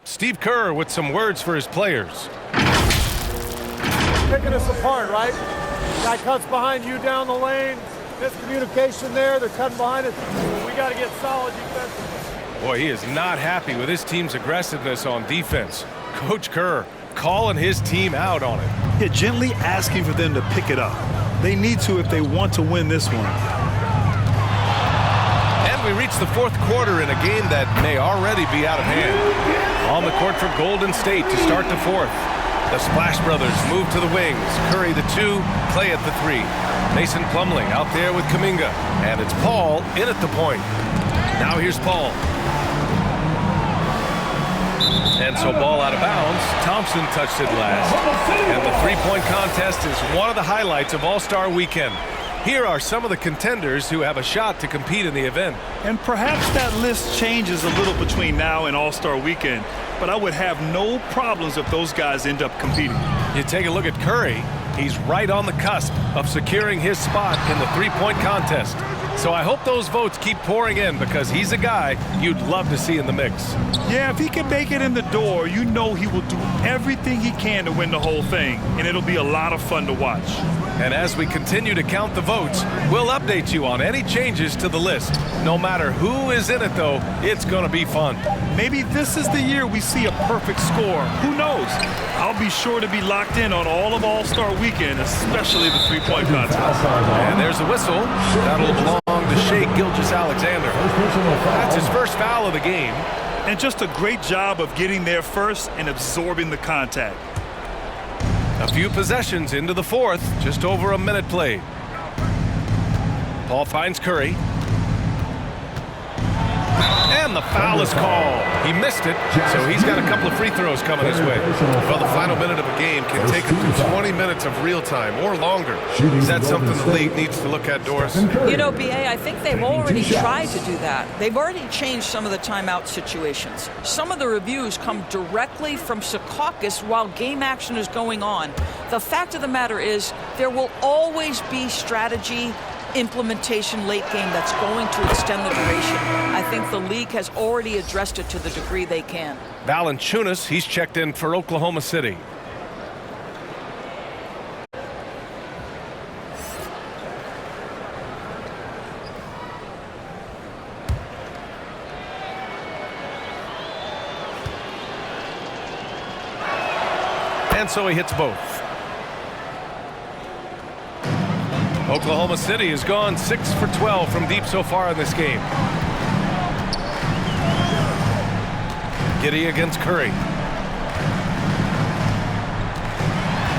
Steve Kerr with some words for his players. Picking us apart, right? Guy cuts behind you down the lane, Miscommunication there. They're cutting behind us. We got to get solid defense. Boy, he is not happy with his team's aggressiveness on defense. Coach Kerr calling his team out on it. Yeah, gently asking for them to pick it up. They need to if they want to win this one. And we reach the fourth quarter in a game that may already be out of hand. On the court for Golden State to start the fourth. The Splash Brothers move to the wings. Curry the 2, Clay at the 3. Mason Plumlee out there with Kuminga. And it's Paul in at the point. Now here's Paul. And so ball out of bounds. Thompson touched it last. And the three-point contest is one of the highlights of All-Star Weekend. Here are some of the contenders who have a shot to compete in the event. And perhaps that list changes a little between now and All-Star Weekend, but I would have no problems if those guys end up competing. You take a look at Curry. He's right on the cusp of securing his spot in the three-point contest. So I hope those votes keep pouring in because he's a guy you'd love to see in the mix. Yeah, if he can make it in the door, you know he will do everything he can to win the whole thing, and it'll be a lot of fun to watch. And as we continue to count the votes, we'll update you on any changes to the list. No matter who is in it, though, it's going to be fun. Maybe this is the year we see a perfect score. Who knows? I'll be sure to be locked in on all of All-Star Weekend, especially the three-point contest. And there's a whistle. That'll belong to Shai Gilgeous-Alexander. That's his first foul of the game. And just a great job of getting there first and absorbing the contact. A few possessions into the fourth, just over a minute played. Paul finds Curry. And the foul is called. He missed it, so he's got a couple of free throws coming his way. Well, the final minute of a game can take up to 20 minutes of real time or longer. Is that something the league needs to look at, Doris? You know, BA, I think they've already tried to do that. They've already changed some of the timeout situations. Some of the reviews come directly from Secaucus while game action is going on. The fact of the matter is there will always be strategy implementation late game that's going to extend the duration. I think the league has already addressed it to the degree they can. Valanciunas, he's checked in for Oklahoma City. And so he hits both. Oklahoma City has gone 6 for 12 from deep so far in this game. Giddey against Curry.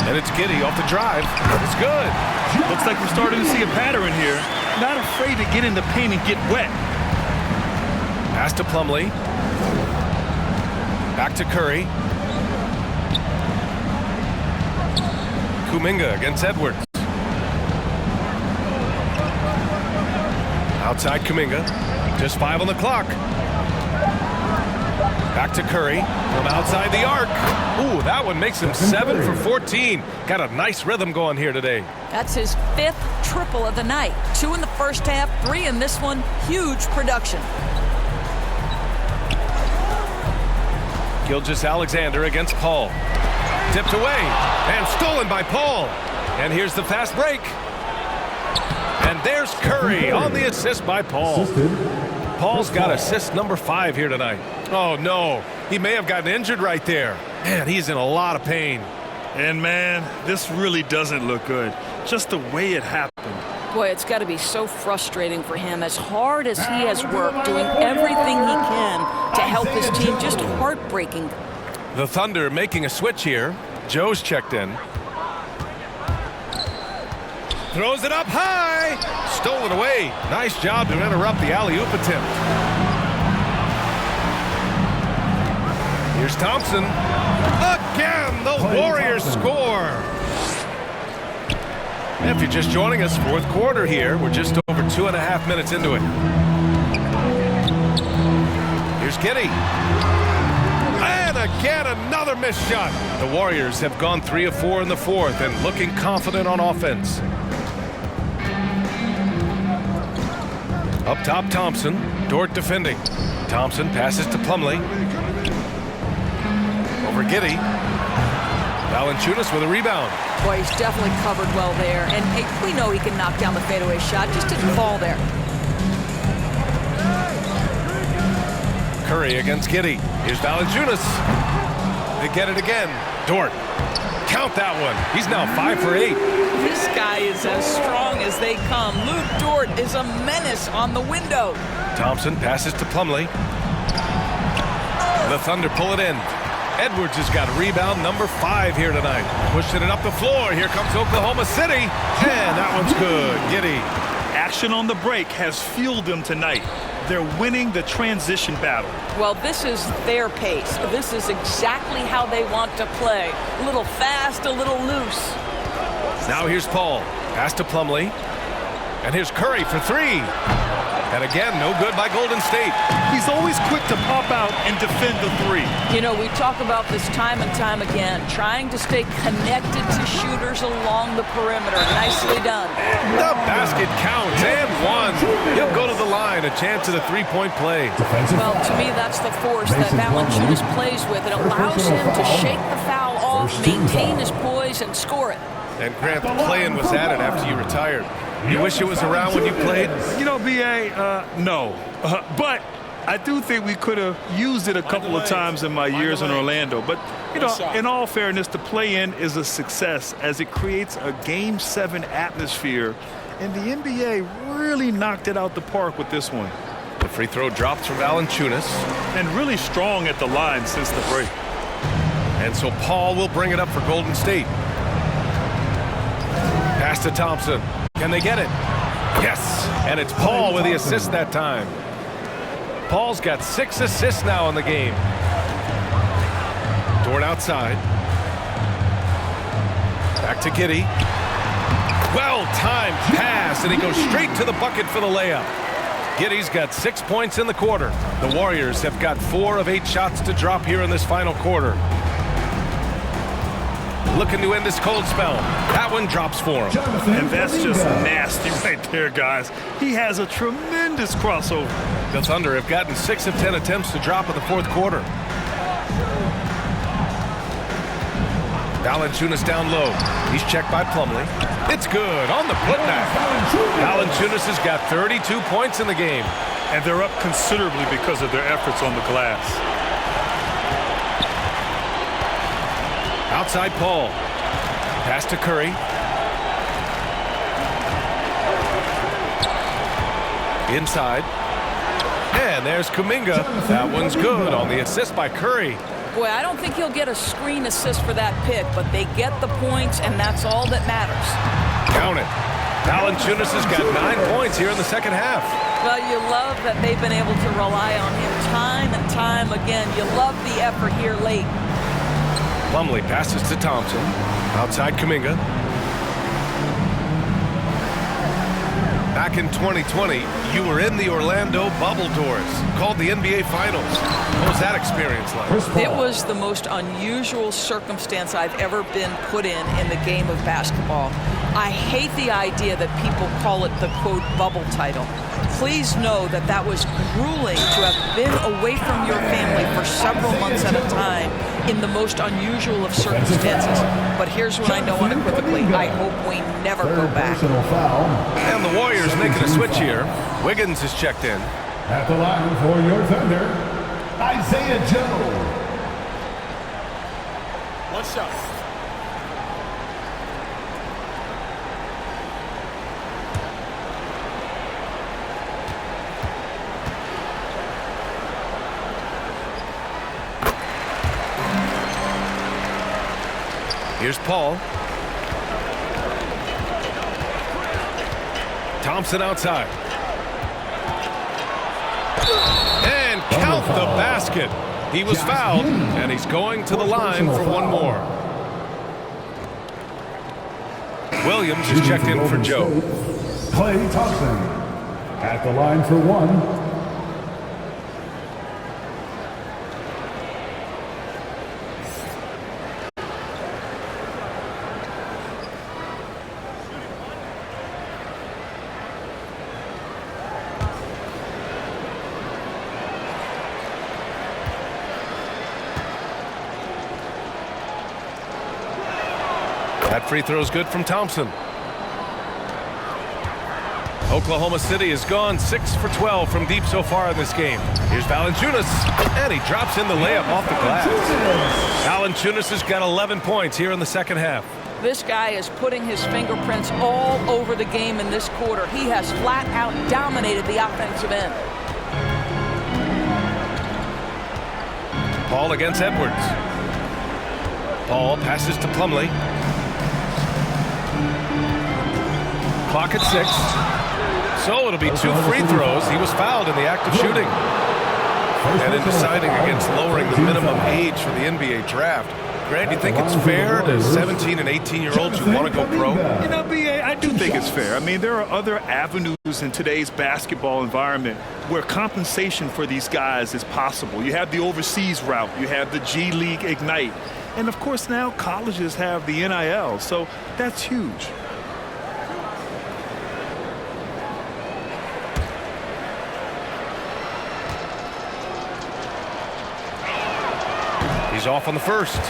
And it's Giddey off the drive. It's good. Looks like we're starting to see a pattern here. Not afraid to get in the paint and get wet. Pass to Plumlee. Back to Curry. Kuminga against Edwards. Outside Kuminga. Just 5 on the clock. Back to Curry from outside the arc. Ooh, that one makes him 7 for 14. Got a nice rhythm going here today. That's his 5th triple of the night. 2 in the first half, 3 in this one. Huge production. Gilgeous-Alexander against Paul. Tipped away and stolen by Paul. And here's the fast break. And there's Curry on the assist by Paul. Paul's got assist number 5 here tonight. Oh, no. He may have gotten injured right there. Man, he's in a lot of pain. And, man, this really doesn't look good. Just the way it happened. Boy, it's got to be so frustrating for him. As hard as he has worked, doing everything he can to help his team, just heartbreaking. The Thunder making a switch here. Joe's checked in. Throws it up high. Stolen away. Nice job to interrupt the alley-oop attempt. Here's Thompson. Again, the Warriors score. If you're just joining us, fourth quarter here. We're just over 2.5 minutes into it. Here's Giddey. And again, another missed shot. The Warriors have gone 3 of 4 in the fourth and looking confident on offense. Up top, Thompson. Dort defending. Thompson passes to Plumlee. Over Giddey. Valanciunas with a rebound. Boy, he's definitely covered well there. And hey, we know he can knock down the fadeaway shot. Just didn't fall there. Curry against Giddey. Here's Valanciunas. They get it again. Dort. Count that one. He's now 5 for 8. This guy is as strong as they come. Luke Dort is a menace on the window. Thompson passes to Plumlee. The Thunder pull it in. Edwards has got rebound number 5 here tonight. Pushing it up the floor. Here comes Oklahoma City. And that one's good. Giddey. Action on the break has fueled them tonight. They're winning the transition battle. Well, this is their pace. This is exactly how they want to play. A little fast, a little loose. Now here's Paul. Pass to Plumlee. And here's Curry for 3. And again, no good by Golden State. He's always quick to pop out and defend the 3. You know, we talk about this time and time again, trying to stay connected to shooters along the perimeter. Nicely done. The basket counts and 1. He'll go to the line, a chance at a 3-point play. Well, to me, that's the force that Valanciunas plays with. It allows him to shake the foul off, maintain his poise, and score it. And Grant, the play-in was added after you retired. You wish it was around when you played? You know, B.A., no. But I do think we could have used it a couple of times in my years in Orlando. But, you know, in all fairness, the play-in is a success as it creates a Game 7 atmosphere. And the NBA really knocked it out the park with this one. The free throw drops from Valanciunas. And really strong at the line since the break. And so Paul will bring it up for Golden State. Pass to Thompson. Can they get it? Yes. And it's Paul with the assist that time. Paul's got 6 assists now in the game. Dort outside. Back to Giddey. Well-timed pass, and he goes straight to the bucket for the layup. Giddey's got 6 points in the quarter. The Warriors have got 4 of 8 shots to drop here in this final quarter. Looking to end this cold spell. That one drops for him. And that's just nasty right there, guys. He has a tremendous crossover. The Thunder have gotten 6 of 10 attempts to drop in the fourth quarter. Valanciunas down low. He's checked by Plumlee. It's good on the putback. Valanciunas has got 32 points in the game. And they're up considerably because of their efforts on the glass. Outside Paul. Pass to Curry. Inside. And there's Kuminga. That one's good on the assist by Curry. Boy, I don't think he'll get a screen assist for that pick, but they get the points, and that's all that matters. Count it. Valanciunas has got 9 points here in the second half. Well, you love that they've been able to rely on him time and time again. You love the effort here late. Plumlee passes to Thompson. Outside Kuminga. Back in 2020, you were in the Orlando bubble doors, called the NBA Finals. What was that experience like? It was the most unusual circumstance I've ever been put in the game of basketball. I hate the idea that people call it the, quote, bubble title. Please know that that was grueling to have been away from your family for several months at a time in the most unusual of circumstances. But here's what I know unequivocally. I hope we never go back. And the Warriors making a switch here. Wiggins is checked in. At the line for your Thunder, Isaiah Joe. 1 shot. Here's Paul. Thompson outside. And count the basket. He was fouled, and he's going to the line for one more. Williams is checked in for Joe. Klay Thompson at the line for 1. That free throw is good from Thompson. Oklahoma City has gone 6 for 12 from deep so far in this game. Here's Valanciunas, and he drops in the layup off the glass. Valanciunas has got 11 points here in the second half. This guy is putting his fingerprints all over the game in this quarter. He has flat out dominated the offensive end. Paul against Edwards. Paul passes to Plumlee. Clock at 6. So it'll be 2 free throws. He was fouled in the act of shooting. And in deciding against lowering the minimum age for the NBA draft, Grant, do you think it's fair to 17 and 18-year-olds who want to go pro? You know, B.A., I do think it's fair. I mean, there are other avenues in today's basketball environment where compensation for these guys is possible. You have the overseas route. You have the G League Ignite. And, of course, now colleges have the NIL. So that's huge. He's off on the first.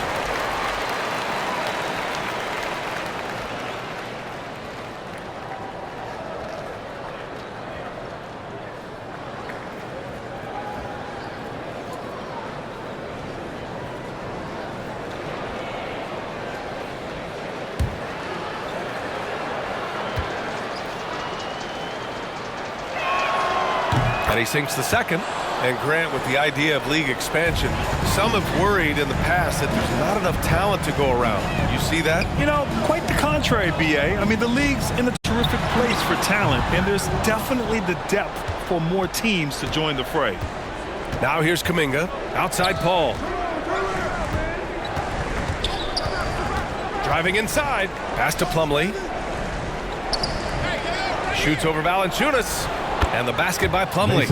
And he sinks the second. And Grant, with the idea of league expansion, some have worried in the past that there's not enough talent to go around. You see that? You know, quite the contrary, B.A. I mean, the league's in a terrific place for talent, and there's definitely the depth for more teams to join the fray. Now here's Kuminga. Outside Paul. Driving inside. Pass to Plumlee. Shoots over Valanciunas. And the basket by Plumlee.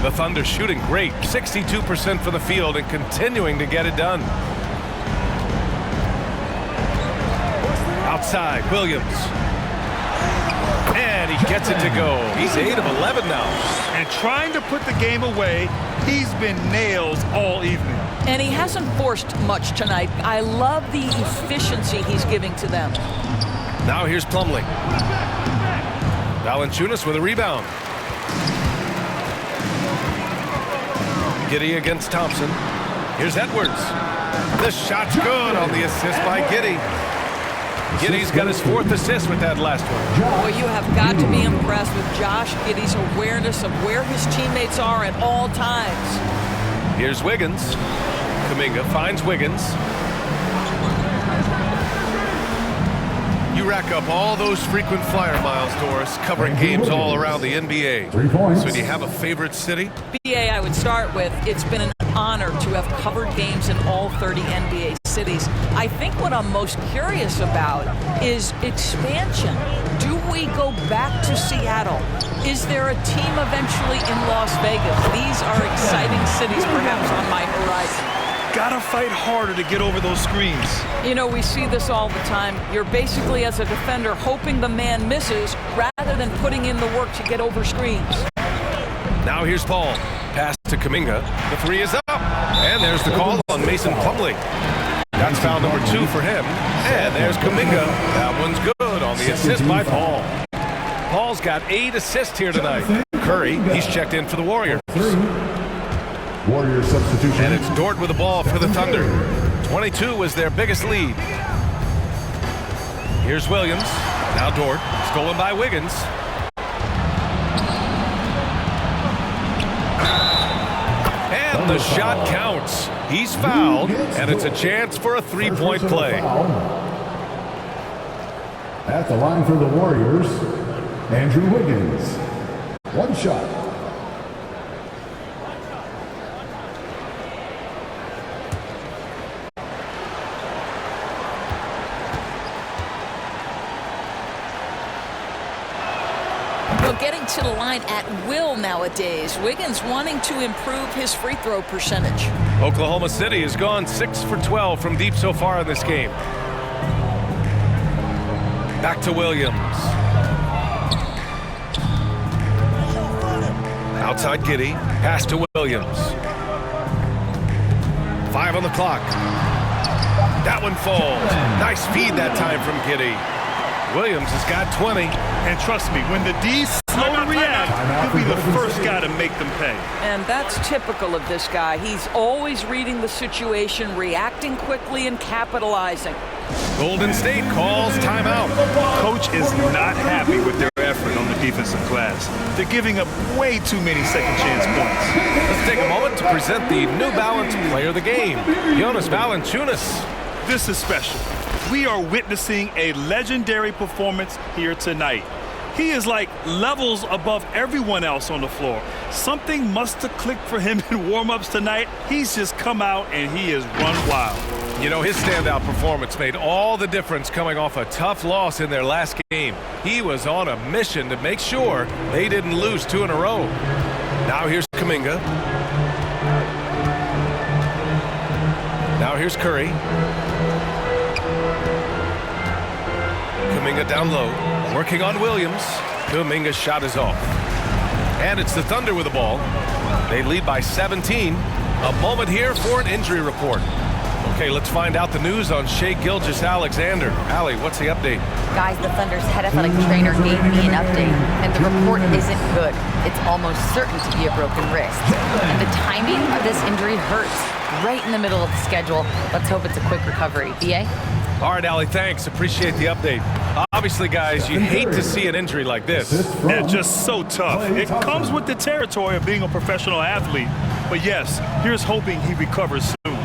The Thunder shooting great, 62% from the field and continuing to get it done. Outside, Williams. And he gets it to go. He's 8 of 11 now. And trying to put the game away, he's been nails all evening. And he hasn't forced much tonight. I love the efficiency he's giving to them. Now here's Plumlee. Valanciunas with a rebound. Giddey against Thompson. Here's Edwards. The shot's good on the assist by Giddey. Giddey's got his 4th assist with that last one. Well, you have got to be impressed with Josh Giddey's awareness of where his teammates are at all times. Here's Wiggins. Kuminga finds Wiggins. You rack up all those frequent flyer miles, Doris, covering games all around the NBA. 3 points. So do you have a favorite city? BA, I would start with, it's been an honor to have covered games in all 30 NBA cities. I think what I'm most curious about is expansion. Do we go back to Seattle? Is there a team eventually in Las Vegas? These are exciting cities perhaps on my horizon. Gotta fight harder to get over those screens. You know, we see this all the time. You're basically, as a defender, hoping the man misses rather than putting in the work to get over screens. Now here's Paul. Pass to Kuminga. The 3 is up. And there's the call on Mason Plumlee. That's foul number 2 for him. And there's Kuminga. That one's good on the assist by Paul. Paul's got 8 assists here tonight. Curry, he's checked in for the Warriors. Warrior substitution. And it's Dort with the ball for the Thunder. 22 was their biggest lead. Here's Williams. Now Dort. Stolen by Wiggins. And the shot counts. He's fouled, and it's a chance for a 3-point play. At the line for the Warriors, Andrew Wiggins. 1 shot. Getting to the line at will nowadays. Wiggins wanting to improve his free throw percentage. Oklahoma City has gone 6 for 12 from deep so far in this game. Back to Williams. Outside Giddey. Pass to Williams. 5 on the clock. That one falls. Nice feed that time from Giddy. Williams has got 20. And trust me, when the D's slow to react, he'll be the first guy to make them pay. And that's typical of this guy. He's always reading the situation, reacting quickly, and capitalizing. Golden State calls timeout. Coach is not happy with their effort on the defensive glass. They're giving up way too many second chance points. Let's take a moment to present the New Balance Player of the Game, Jonas Valanciunas. This is special. We are witnessing a legendary performance here tonight. He is like levels above everyone else on the floor. Something must have clicked for him in warm-ups tonight. He's just come out and he has run wild. You know, his standout performance made all the difference coming off a tough loss in their last game. He was on a mission to make sure they didn't lose 2 in a row. Now here's Kuminga. Now here's Curry. Kuminga down low, working on Williams. Kuminga's shot is off. And it's the Thunder with the ball. They lead by 17. A moment here for an injury report. Okay, let's find out the news on gilgeous-alexander. Allie, what's the update? Guys, the Thunder's head athletic trainer gave me an update, and the report isn't good. It's almost certain to be a broken wrist. And the timing of this injury hurts right in the middle of the schedule. Let's hope it's a quick recovery. BA? All right, Allie, thanks. Appreciate the update. Obviously, guys, you hate to see an injury like this. Yeah, just so tough. It comes with the territory of being a professional athlete. But yes, here's hoping he recovers soon.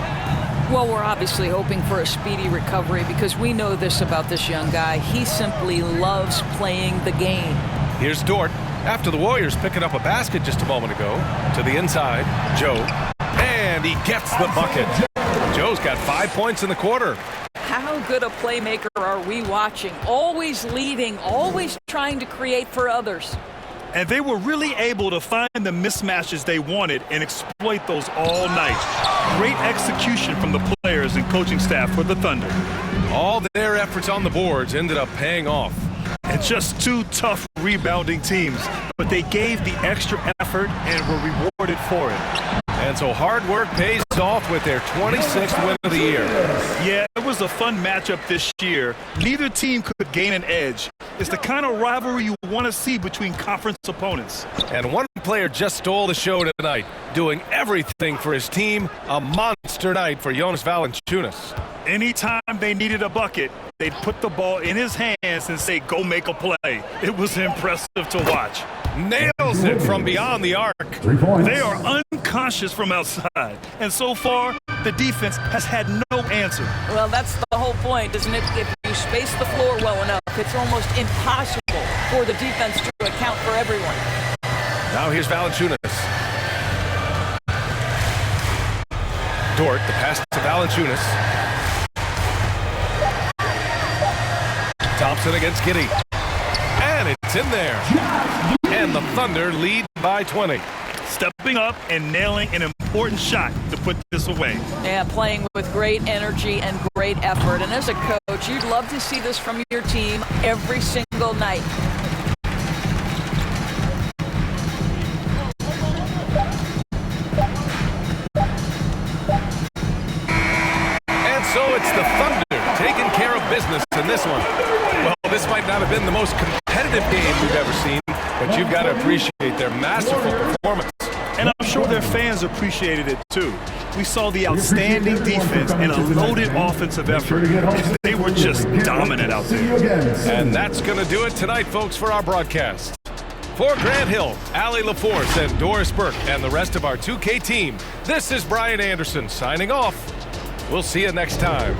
Well, we're obviously hoping for a speedy recovery because we know this about this young guy. He simply loves playing the game. Here's Dort. After the Warriors picking up a basket just a moment ago. To the inside, Joe. And he gets the bucket. Joe's got 5 points in the quarter. How good a playmaker are we watching? Always leading, always trying to create for others. And they were really able to find the mismatches they wanted and exploit those all night. Great execution from the players and coaching staff for the Thunder. All their efforts on the boards ended up paying off. And just 2 tough rebounding teams, but they gave the extra effort and were rewarded for it. And so hard work pays off with their 26th win of the year. Yeah, it was a fun matchup this year. Neither team could gain an edge. It's the kind of rivalry you want to see between conference opponents. And one player just stole the show tonight, doing everything for his team. A monster night for Jonas Valanciunas. Anytime they needed a bucket, they'd put the ball in his hands and say, go make a play. It was impressive to watch. Nails it from beyond the arc. 3 points. They are unconscious from outside. And so far, the defense has had no answer. Well, that's the whole point, isn't it? If you space the floor well enough, it's almost impossible for the defense to account for everyone. Now here's Valanciunas. Dort, the pass to Valanciunas. Thompson against Giddey. And it's in there. And the Thunder lead by 20. Stepping up and nailing an important shot to put this away. Yeah, playing with great energy and great effort. And as a coach, you'd love to see this from your team every single night. And so it's the Thunder taking care of business in this one. Well, this might not have been the most competitive game we've ever seen, but you've got to appreciate their masterful performance. And I'm sure their fans appreciated it too. We saw the outstanding defense and a loaded offensive effort. They were just dominant out there. And that's going to do it tonight, folks, for our broadcast. For Grant Hill, Allie LaForce, and Doris Burke, and the rest of our 2K team, this is Brian Anderson signing off. We'll see you next time.